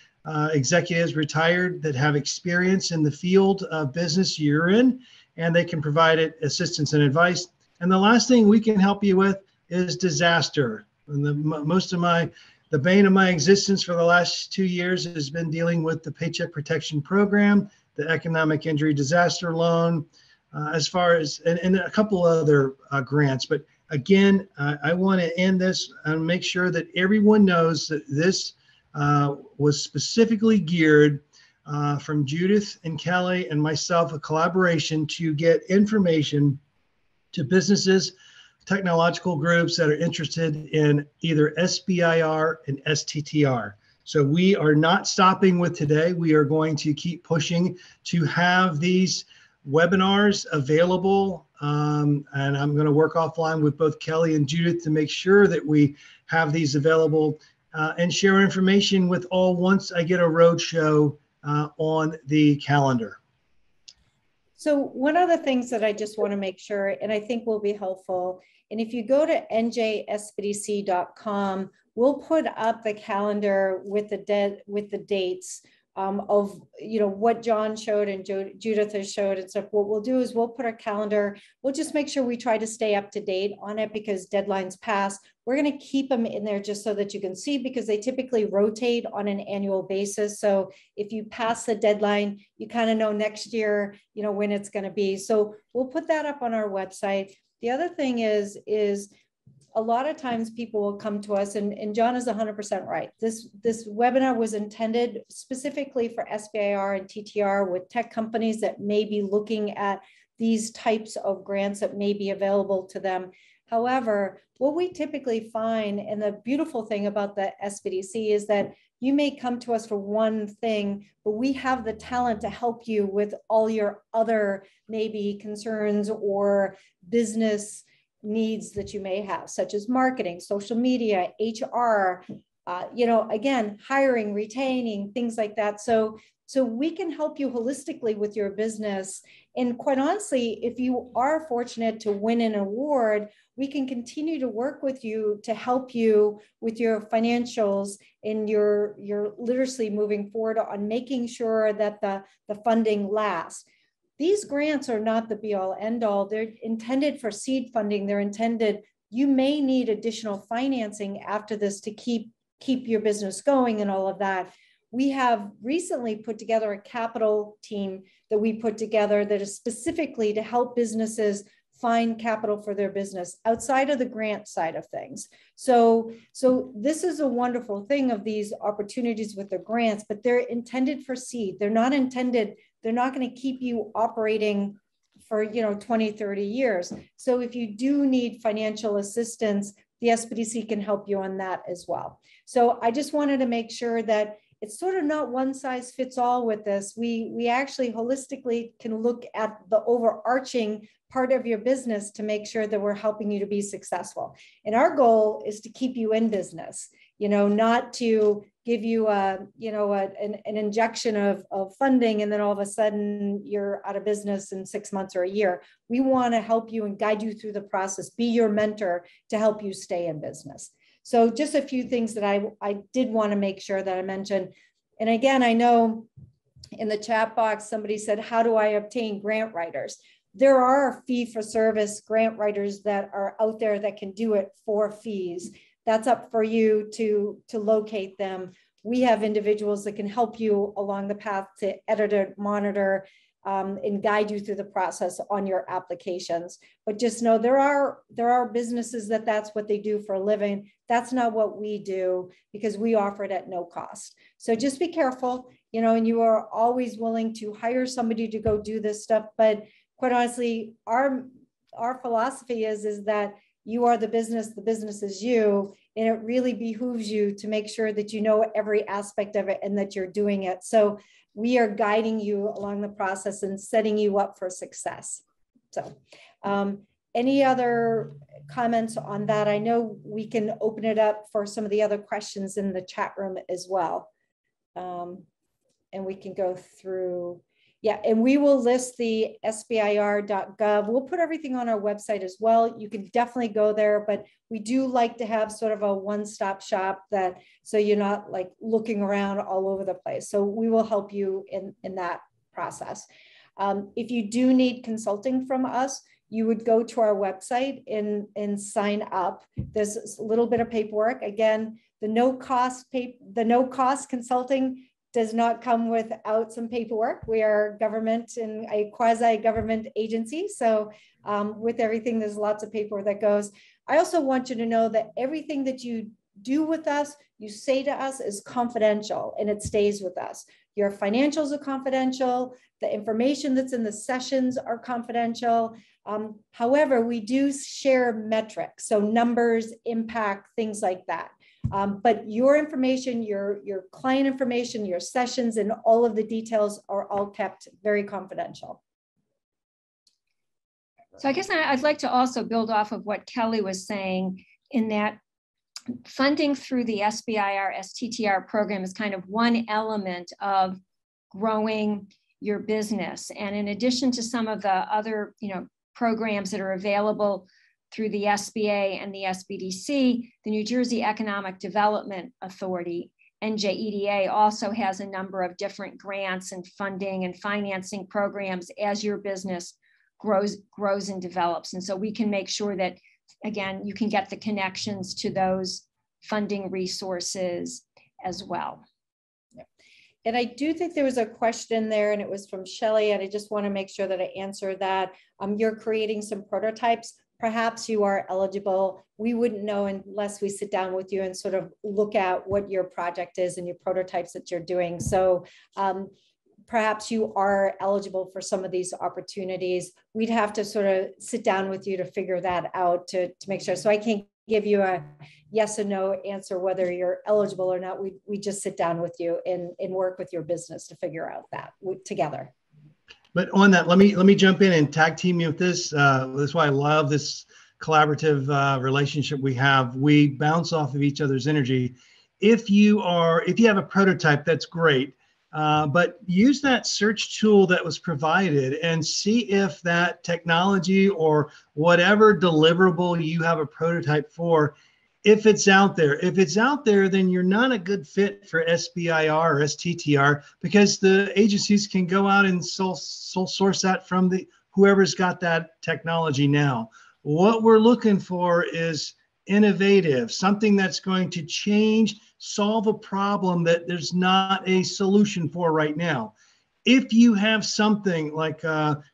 executives retired that have experience in the field of business you're in, and they can provide assistance and advice. And the last thing we can help you with is disaster. And the bane of my existence for the last 2 years has been dealing with the Paycheck Protection Program, the Economic Injury Disaster Loan, as far as, and a couple other grants. But again, I want to end this and make sure that everyone knows that this was specifically geared from Judith and Kelly and myself, a collaboration to get information to businesses, technological groups that are interested in either SBIR and STTR. So we are not stopping with today. We are going to keep pushing to have these webinars available. And I'm going to work offline with both Kelly and Judith to make sure that we have these available and share information with all once I get a roadshow on the calendar. So one of the things that I just want to make sure, and I think will be helpful, and if you go to NJSBDC.com, we'll put up the calendar with the dates of, you know, what John showed and Judith has showed and stuff. What we'll do is we'll put a calendar. We'll just make sure we try to stay up to date on it because deadlines pass. We're going to keep them in there just so that you can see, because they typically rotate on an annual basis. So if you pass the deadline, you kind of know next year, you know, when it's going to be. So we'll put that up on our website. The other thing is a lot of times people will come to us, and John is 100% right. This webinar was intended specifically for SBIR and TTR with tech companies that may be looking at these types of grants that may be available to them. However, what we typically find, and the beautiful thing about the SBDC is that you may come to us for one thing, but we have the talent to help you with all your other maybe concerns or business needs that you may have, such as marketing, social media, HR, you know, again, hiring, retaining, things like that. So we can help you holistically with your business. And quite honestly, if you are fortunate to win an award, we can continue to work with you to help you with your financials and your literacy moving forward on making sure that the funding lasts. These grants are not the be all end all. They're intended for seed funding. They're intended, you may need additional financing after this to keep your business going and all of that. We have recently put together a capital team that we put together that is specifically to help businesses find capital for their business outside of the grant side of things. So this is a wonderful thing of these opportunities with the grants, but they're intended for seed. They're not going to keep you operating for 20, 30 years. So if you do need financial assistance, the SBDC can help you on that as well. So I just wanted to make sure that it's sort of not one size fits all with this. We actually holistically can look at the overarching part of your business to make sure that we're helping you to be successful. And our goal is to keep you in business, not to give you an injection of funding and then all of a sudden you're out of business in 6 months or a year. We want to help you and guide you through the process, be your mentor to help you stay in business. So just a few things that I did want to make sure that I mentioned. And again, I know in the chat box, somebody said, how do I obtain grant writers? There are fee-for-service grant writers that are out there that can do it for fees. That's up for you to locate them. We have individuals that can help you along the path to edit it, monitor, and guide you through the process on your applications. But just know there are businesses that's what they do for a living. That's not what we do because we offer it at no cost. So just be careful, and you are always willing to hire somebody to go do this stuff. But quite honestly, our philosophy is that you are the business is you, and it really behooves you to make sure that you know every aspect of it and that you're doing it. So we are guiding you along the process and setting you up for success. So any other comments on that? I know we can open it up for some of the other questions in the chat room as well. And we can go through. Yeah, and we will list the SBIR.gov. We'll put everything on our website as well. You can definitely go there, but we do like to have sort of a one-stop shop so you're not like looking around all over the place. So we will help you in that process. If you do need consulting from us, you would go to our website and sign up. There's a little bit of paperwork. Again, the no cost consulting does not come without some paperwork. We are government and a quasi-government agency. So with everything, there's lots of paperwork that goes. I also want you to know that everything that you do with us, you say to us is confidential and it stays with us. Your financials are confidential. The information that's in the sessions are confidential. However, we do share metrics. So numbers, impact, things like that. But your information, your client information, your sessions, and all of the details are all kept very confidential. So I guess I'd like to also build off of what Kelly was saying, in that funding through the SBIR STTR program is kind of one element of growing your business. And in addition to some of the other programs that are available through the SBA and the SBDC, the New Jersey Economic Development Authority, NJEDA, also has a number of different grants and funding and financing programs as your business grows and develops. And so we can make sure that, again, you can get the connections to those funding resources as well. And I do think there was a question there, and it was from Shelley, and I just want to make sure that I answer that. You're creating some prototypes. Perhaps you are eligible. We wouldn't know unless we sit down with you and sort of look at what your project is and your prototypes that you're doing. So perhaps you are eligible for some of these opportunities. We'd have to sort of sit down with you to figure that out to make sure. So I can't give you a yes or no answer whether you're eligible or not. We just sit down with you and work with your business to figure out that together. But on that, let me jump in and tag team you with this. That's why I love this collaborative relationship we have. We bounce off of each other's energy. If you have a prototype, that's great. But use that search tool that was provided and see if that technology or whatever deliverable you have a prototype for, if it's out there. If it's out there, then you're not a good fit for SBIR or STTR, because the agencies can go out and sole source that from whoever's got that technology now. What we're looking for is innovative, something that's going to solve a problem that there's not a solution for right now. If you have something like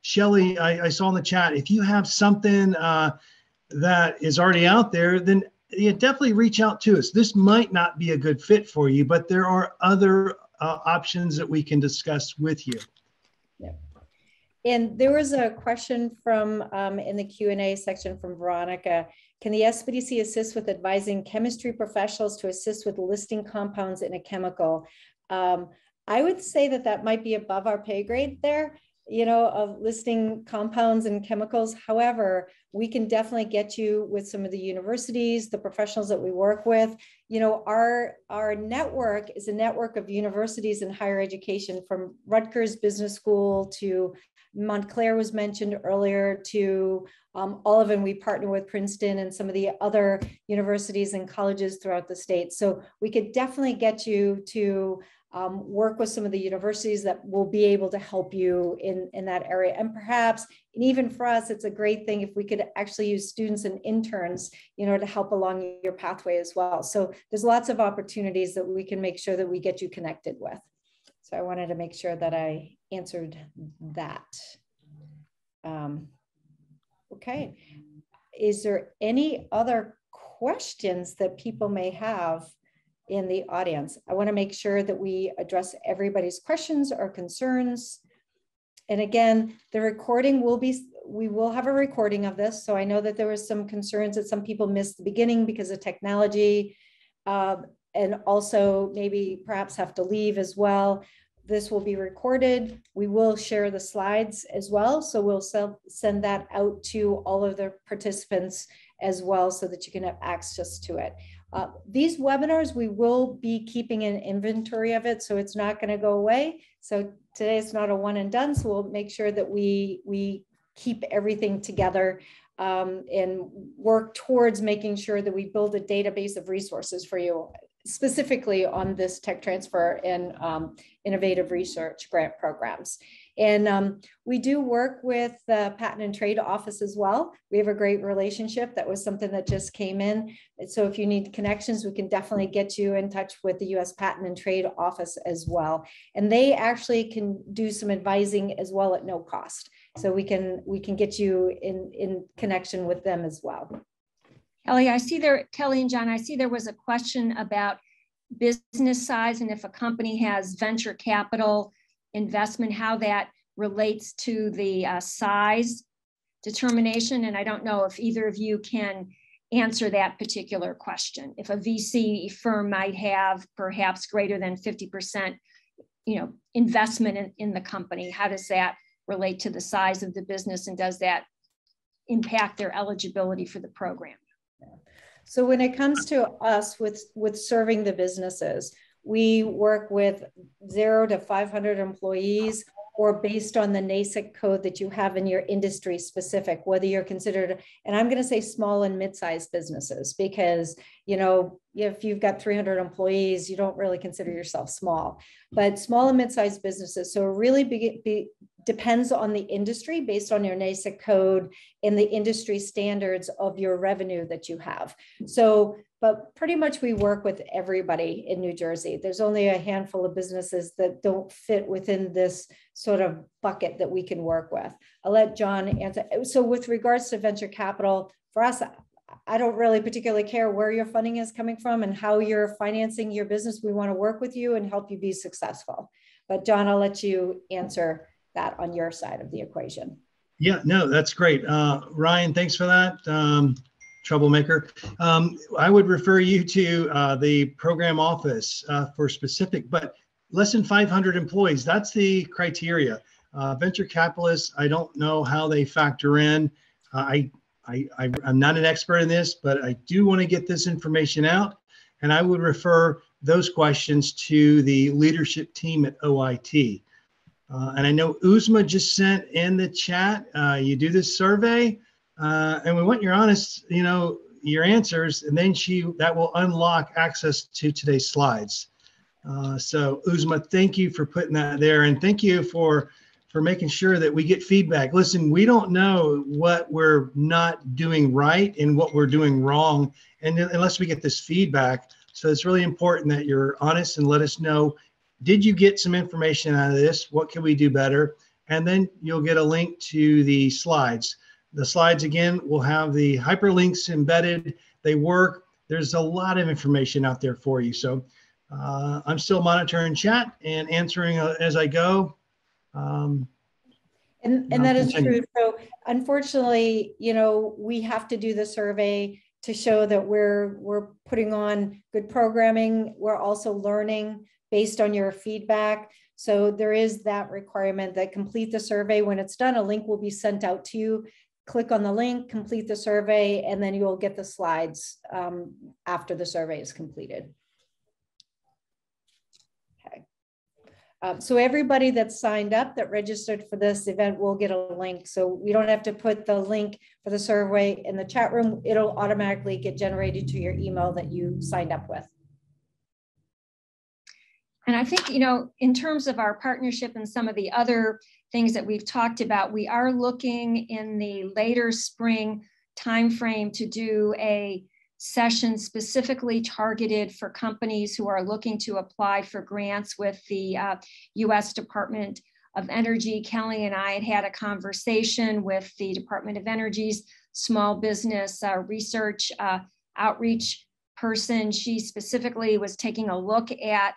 Shelley, I saw in the chat, if you have something that is already out there, then you definitely reach out to us. This might not be a good fit for you, but there are other options that we can discuss with you. Yeah. And there was a question from in the Q&A section from Veronica. Can the SBDC assist with advising chemistry professionals to assist with listing compounds in a chemical? I would say that might be above our pay grade there, of listing compounds and chemicals. However, we can definitely get you with some of the universities, the professionals that we work with. Our network is a network of universities and higher education, from Rutgers Business School to Montclair was mentioned earlier, to all of them. We partner with Princeton and some of the other universities and colleges throughout the state. So we could definitely get you to work with some of the universities that will be able to help you in that area. And perhaps, and even for us, it's a great thing if we could actually use students and interns, to help along your pathway as well. So there's lots of opportunities that we can make sure that we get you connected with. So I wanted to make sure that I answered that. Okay. Is there any other questions that people may have in the audience? I want to make sure that we address everybody's questions or concerns. And again, the recording we will have a recording of this. So I know that there was some concerns that some people missed the beginning because of technology, and also maybe perhaps have to leave as well. This will be recorded. We will share the slides as well. So we'll send that out to all of the participants as well, so that you can have access to it. These webinars, we will be keeping an inventory of it, so it's not going to go away. So today it's not a one and done, so we'll make sure that we keep everything together and work towards making sure that we build a database of resources for you, specifically on this tech transfer and innovative research grant programs. And we do work with the Patent and Trade Office as well. We have a great relationship. That was something that just came in. And so if you need connections, we can definitely get you in touch with the US Patent and Trade Office as well. And they actually can do some advising as well at no cost. So we can get you in connection with them as well. Kelly, I see there, Kelly and John, I see there was a question about business size and if a company has venture capital investment, how that relates to the size determination. And I don't know if either of you can answer that particular question. If a VC firm might have perhaps greater than 50%, investment in the company, how does that relate to the size of the business, and does that impact their eligibility for the program? So when it comes to us with serving the businesses, we work with 0 to 500 employees, or based on the NASIC code that you have in your industry specific, whether you're considered, and I'm going to say small and mid-sized businesses, because, if you've got 300 employees, you don't really consider yourself small, but small and mid-sized businesses. So it really depends on the industry based on your NASIC code and the industry standards of your revenue that you have. So, but pretty much we work with everybody in New Jersey. There's only a handful of businesses that don't fit within this sort of bucket that we can work with. I'll let John answer. So with regards to venture capital, for us, I don't really particularly care where your funding is coming from and how you're financing your business. We want to work with you and help you be successful. But John, I'll let you answer that on your side of the equation. Yeah, no, that's great. Ryan, thanks for that. Troublemaker. I would refer you to the program office for specific, but less than 500 employees. That's the criteria. Venture capitalists, I don't know how they factor in. I'm not an expert in this, but I do want to get this information out. And I would refer those questions to the leadership team at OIT. And I know Uzma just sent in the chat, you do this survey, and we want your honest, your answers, and then that will unlock access to today's slides. So Uzma, thank you for putting that there, and thank you for making sure that we get feedback. Listen, we don't know what we're not doing right and what we're doing wrong, and unless we get this feedback. So it's really important that you're honest and let us know, did you get some information out of this? What can we do better? And then you'll get a link to the slides. The slides, again, will have the hyperlinks embedded. They work. There's a lot of information out there for you. So I'm still monitoring chat and answering as I go. And that is true. So unfortunately, we have to do the survey to show that we're putting on good programming. We're also learning based on your feedback. So there is that requirement that complete the survey. When it's done, a link will be sent out to you. Click on the link, complete the survey, and then you'll get the slides after the survey is completed. Okay. So everybody that's signed up, that registered for this event, will get a link. So we don't have to put the link for the survey in the chat room. It'll automatically get generated to your email that you signed up with. And I think, in terms of our partnership and some of the other things that we've talked about, we are looking in the later spring timeframe to do a session specifically targeted for companies who are looking to apply for grants with the US Department of Energy. Kelly and I had a conversation with the Department of Energy's small business research outreach person. She specifically was taking a look at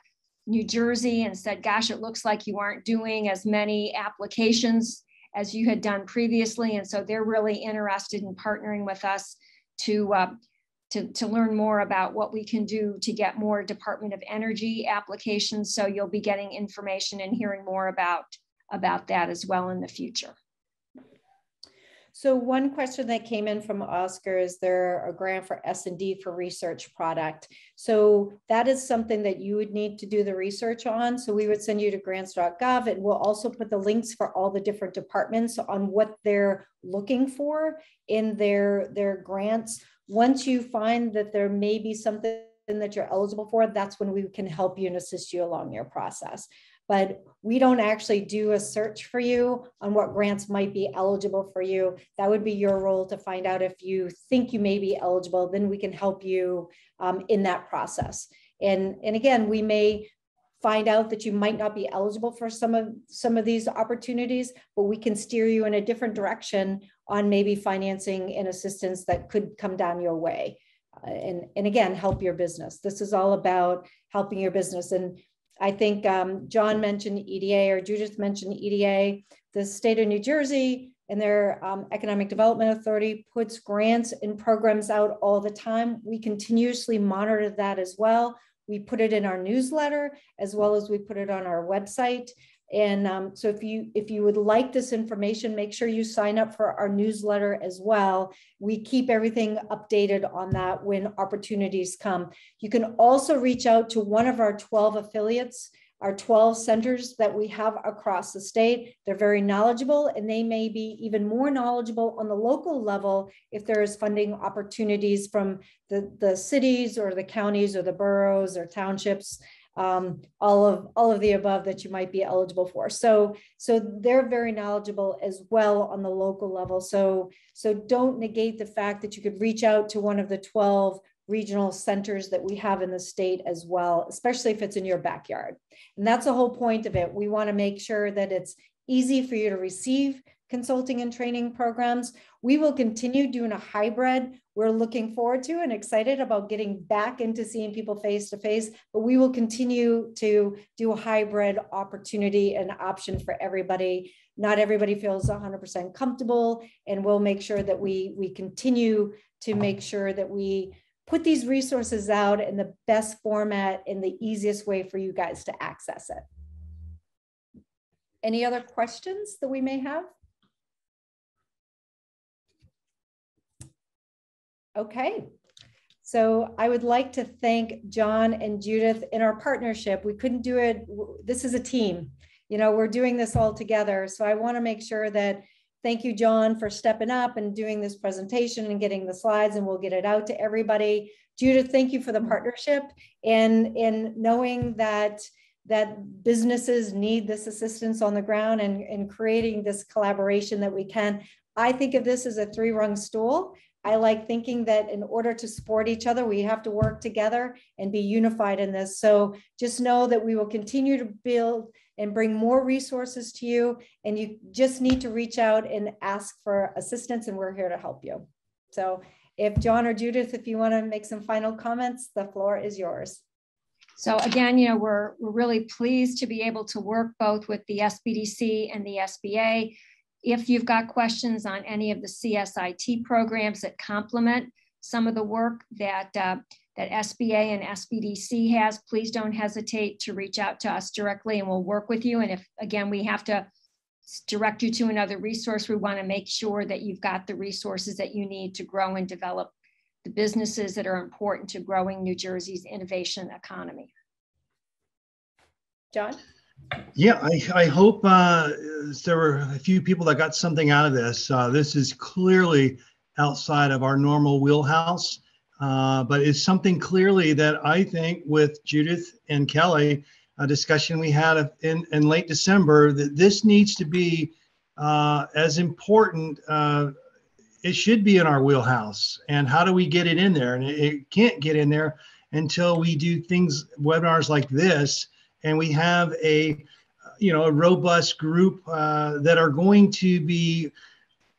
New Jersey and said, gosh, it looks like you aren't doing as many applications as you had done previously. And so they're really interested in partnering with us to learn more about what we can do to get more Department of Energy applications. So you'll be getting information and hearing more about that as well in the future. So one question that came in from Oscar is there a grant for S&D for research product? So that is something that you would need to do the research on. So we would send you to grants.gov, and we'll also put the links for all the different departments on what they're looking for in their grants. Once you find that there may be something that you're eligible for, that's when we can help you and assist you along your process. But we don't actually do a search for you on what grants might be eligible for you. That would be your role to find out if you think you may be eligible, then we can help you in that process. And again, we may find out that you might not be eligible for some of these opportunities, but we can steer you in a different direction on maybe financing and assistance that could come down your way. And again, help your business. This is all about helping your business. And I think John mentioned EDA, or Judith mentioned EDA. The state of New Jersey and their Economic Development Authority puts grants and programs out all the time. We continuously monitor that as well. We put it in our newsletter, as well as we put it on our website. And so if you would like this information, make sure you sign up for our newsletter as well. We keep everything updated on that when opportunities come. You can also reach out to one of our 12 affiliates, our 12 centers that we have across the state. They're very knowledgeable, and they may be even more knowledgeable on the local level if there is funding opportunities from the cities or the counties or the boroughs or townships. All of the above that you might be eligible for. So they're very knowledgeable as well on the local level. So don't negate the fact that you could reach out to one of the 12 regional centers that we have in the state as well, especially if it's in your backyard. And that's the whole point of it. We want to make sure that it's easy for you to receive consulting and training programs. We will continue doing a hybrid. We're looking forward to and excited about getting back into seeing people face to face, but we will continue to do a hybrid opportunity and option for everybody. Not everybody feels 100% comfortable, and we'll make sure that we continue to make sure that we put these resources out in the best format and the easiest way for you guys to access it. Any other questions that we may have? Okay, so I would like to thank John and Judith in our partnership. We couldn't do it. This is a team. You know, we're doing this all together. So I want to make sure that, thank you, John, for stepping up and doing this presentation and getting the slides, and we'll get it out to everybody. Judith, thank you for the partnership and knowing that businesses need this assistance on the ground and creating this collaboration that we can. I think of this as a three-rung stool. I like thinking that in order to support each other, we have to work together and be unified in this. So just know that we will continue to build and bring more resources to you, and you just need to reach out and ask for assistance, and we're here to help you. So if John or Judith, if you want to make some final comments, the floor is yours. So again, you know, we're really pleased to be able to work both with the SBDC and the SBA. If you've got questions on any of the CSIT programs that complement some of the work that SBA and SBDC has, please don't hesitate to reach out to us directly, and we'll work with you. And if, again, we have to direct you to another resource, we want to make sure that you've got the resources that you need to grow and develop the businesses that are important to growing New Jersey's innovation economy. John? Yeah, I hope there were a few people that got something out of this. This is clearly outside of our normal wheelhouse, but it's something clearly that I think with Judith and Kelly, a discussion we had in late December, that this needs to be as important. It should be in our wheelhouse. And how do we get it in there? And it can't get in there until we do things, webinars like this, and we have a robust group that are going to be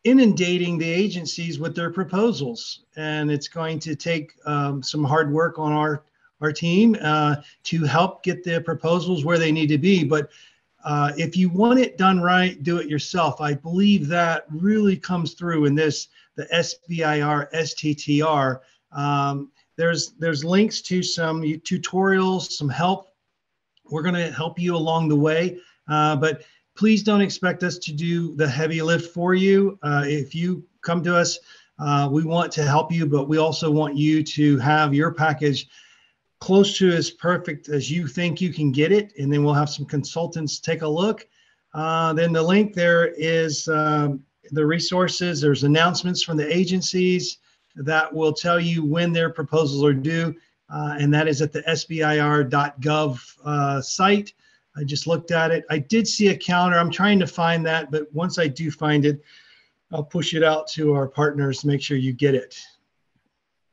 inundating the agencies with their proposals. And it's going to take some hard work on our team to help get the proposals where they need to be. But if you want it done right, do it yourself. I believe that really comes through in this, the SBIR STTR. There's links to some tutorials, some help. We're going to help you along the way, but please don't expect us to do the heavy lift for you. If you come to us. We want to help you, but we also want you to have your package close to as perfect as you think you can get it. And then we'll have some consultants take a look. Then the link there is the resources. There's announcements from the agencies that will tell you when their proposals are due. And that is at the SBIR.gov site. I just looked at it. I did see a calendar. I'm trying to find that, but once I do find it, I'll push it out to our partners to make sure you get it.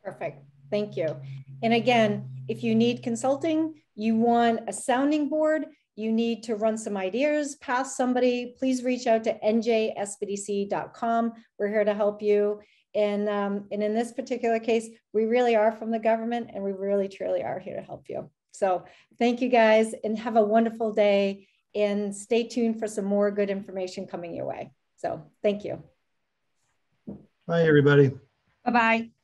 Perfect. Thank you. And again, if you need consulting, you want a sounding board, you need to run some ideas past somebody, please reach out to NJSBDC.com. We're here to help you. And in this particular case, we really are from the government, and we really, truly are here to help you. So thank you guys, and have a wonderful day, and stay tuned for some more good information coming your way. So thank you. Bye, everybody. Bye-bye.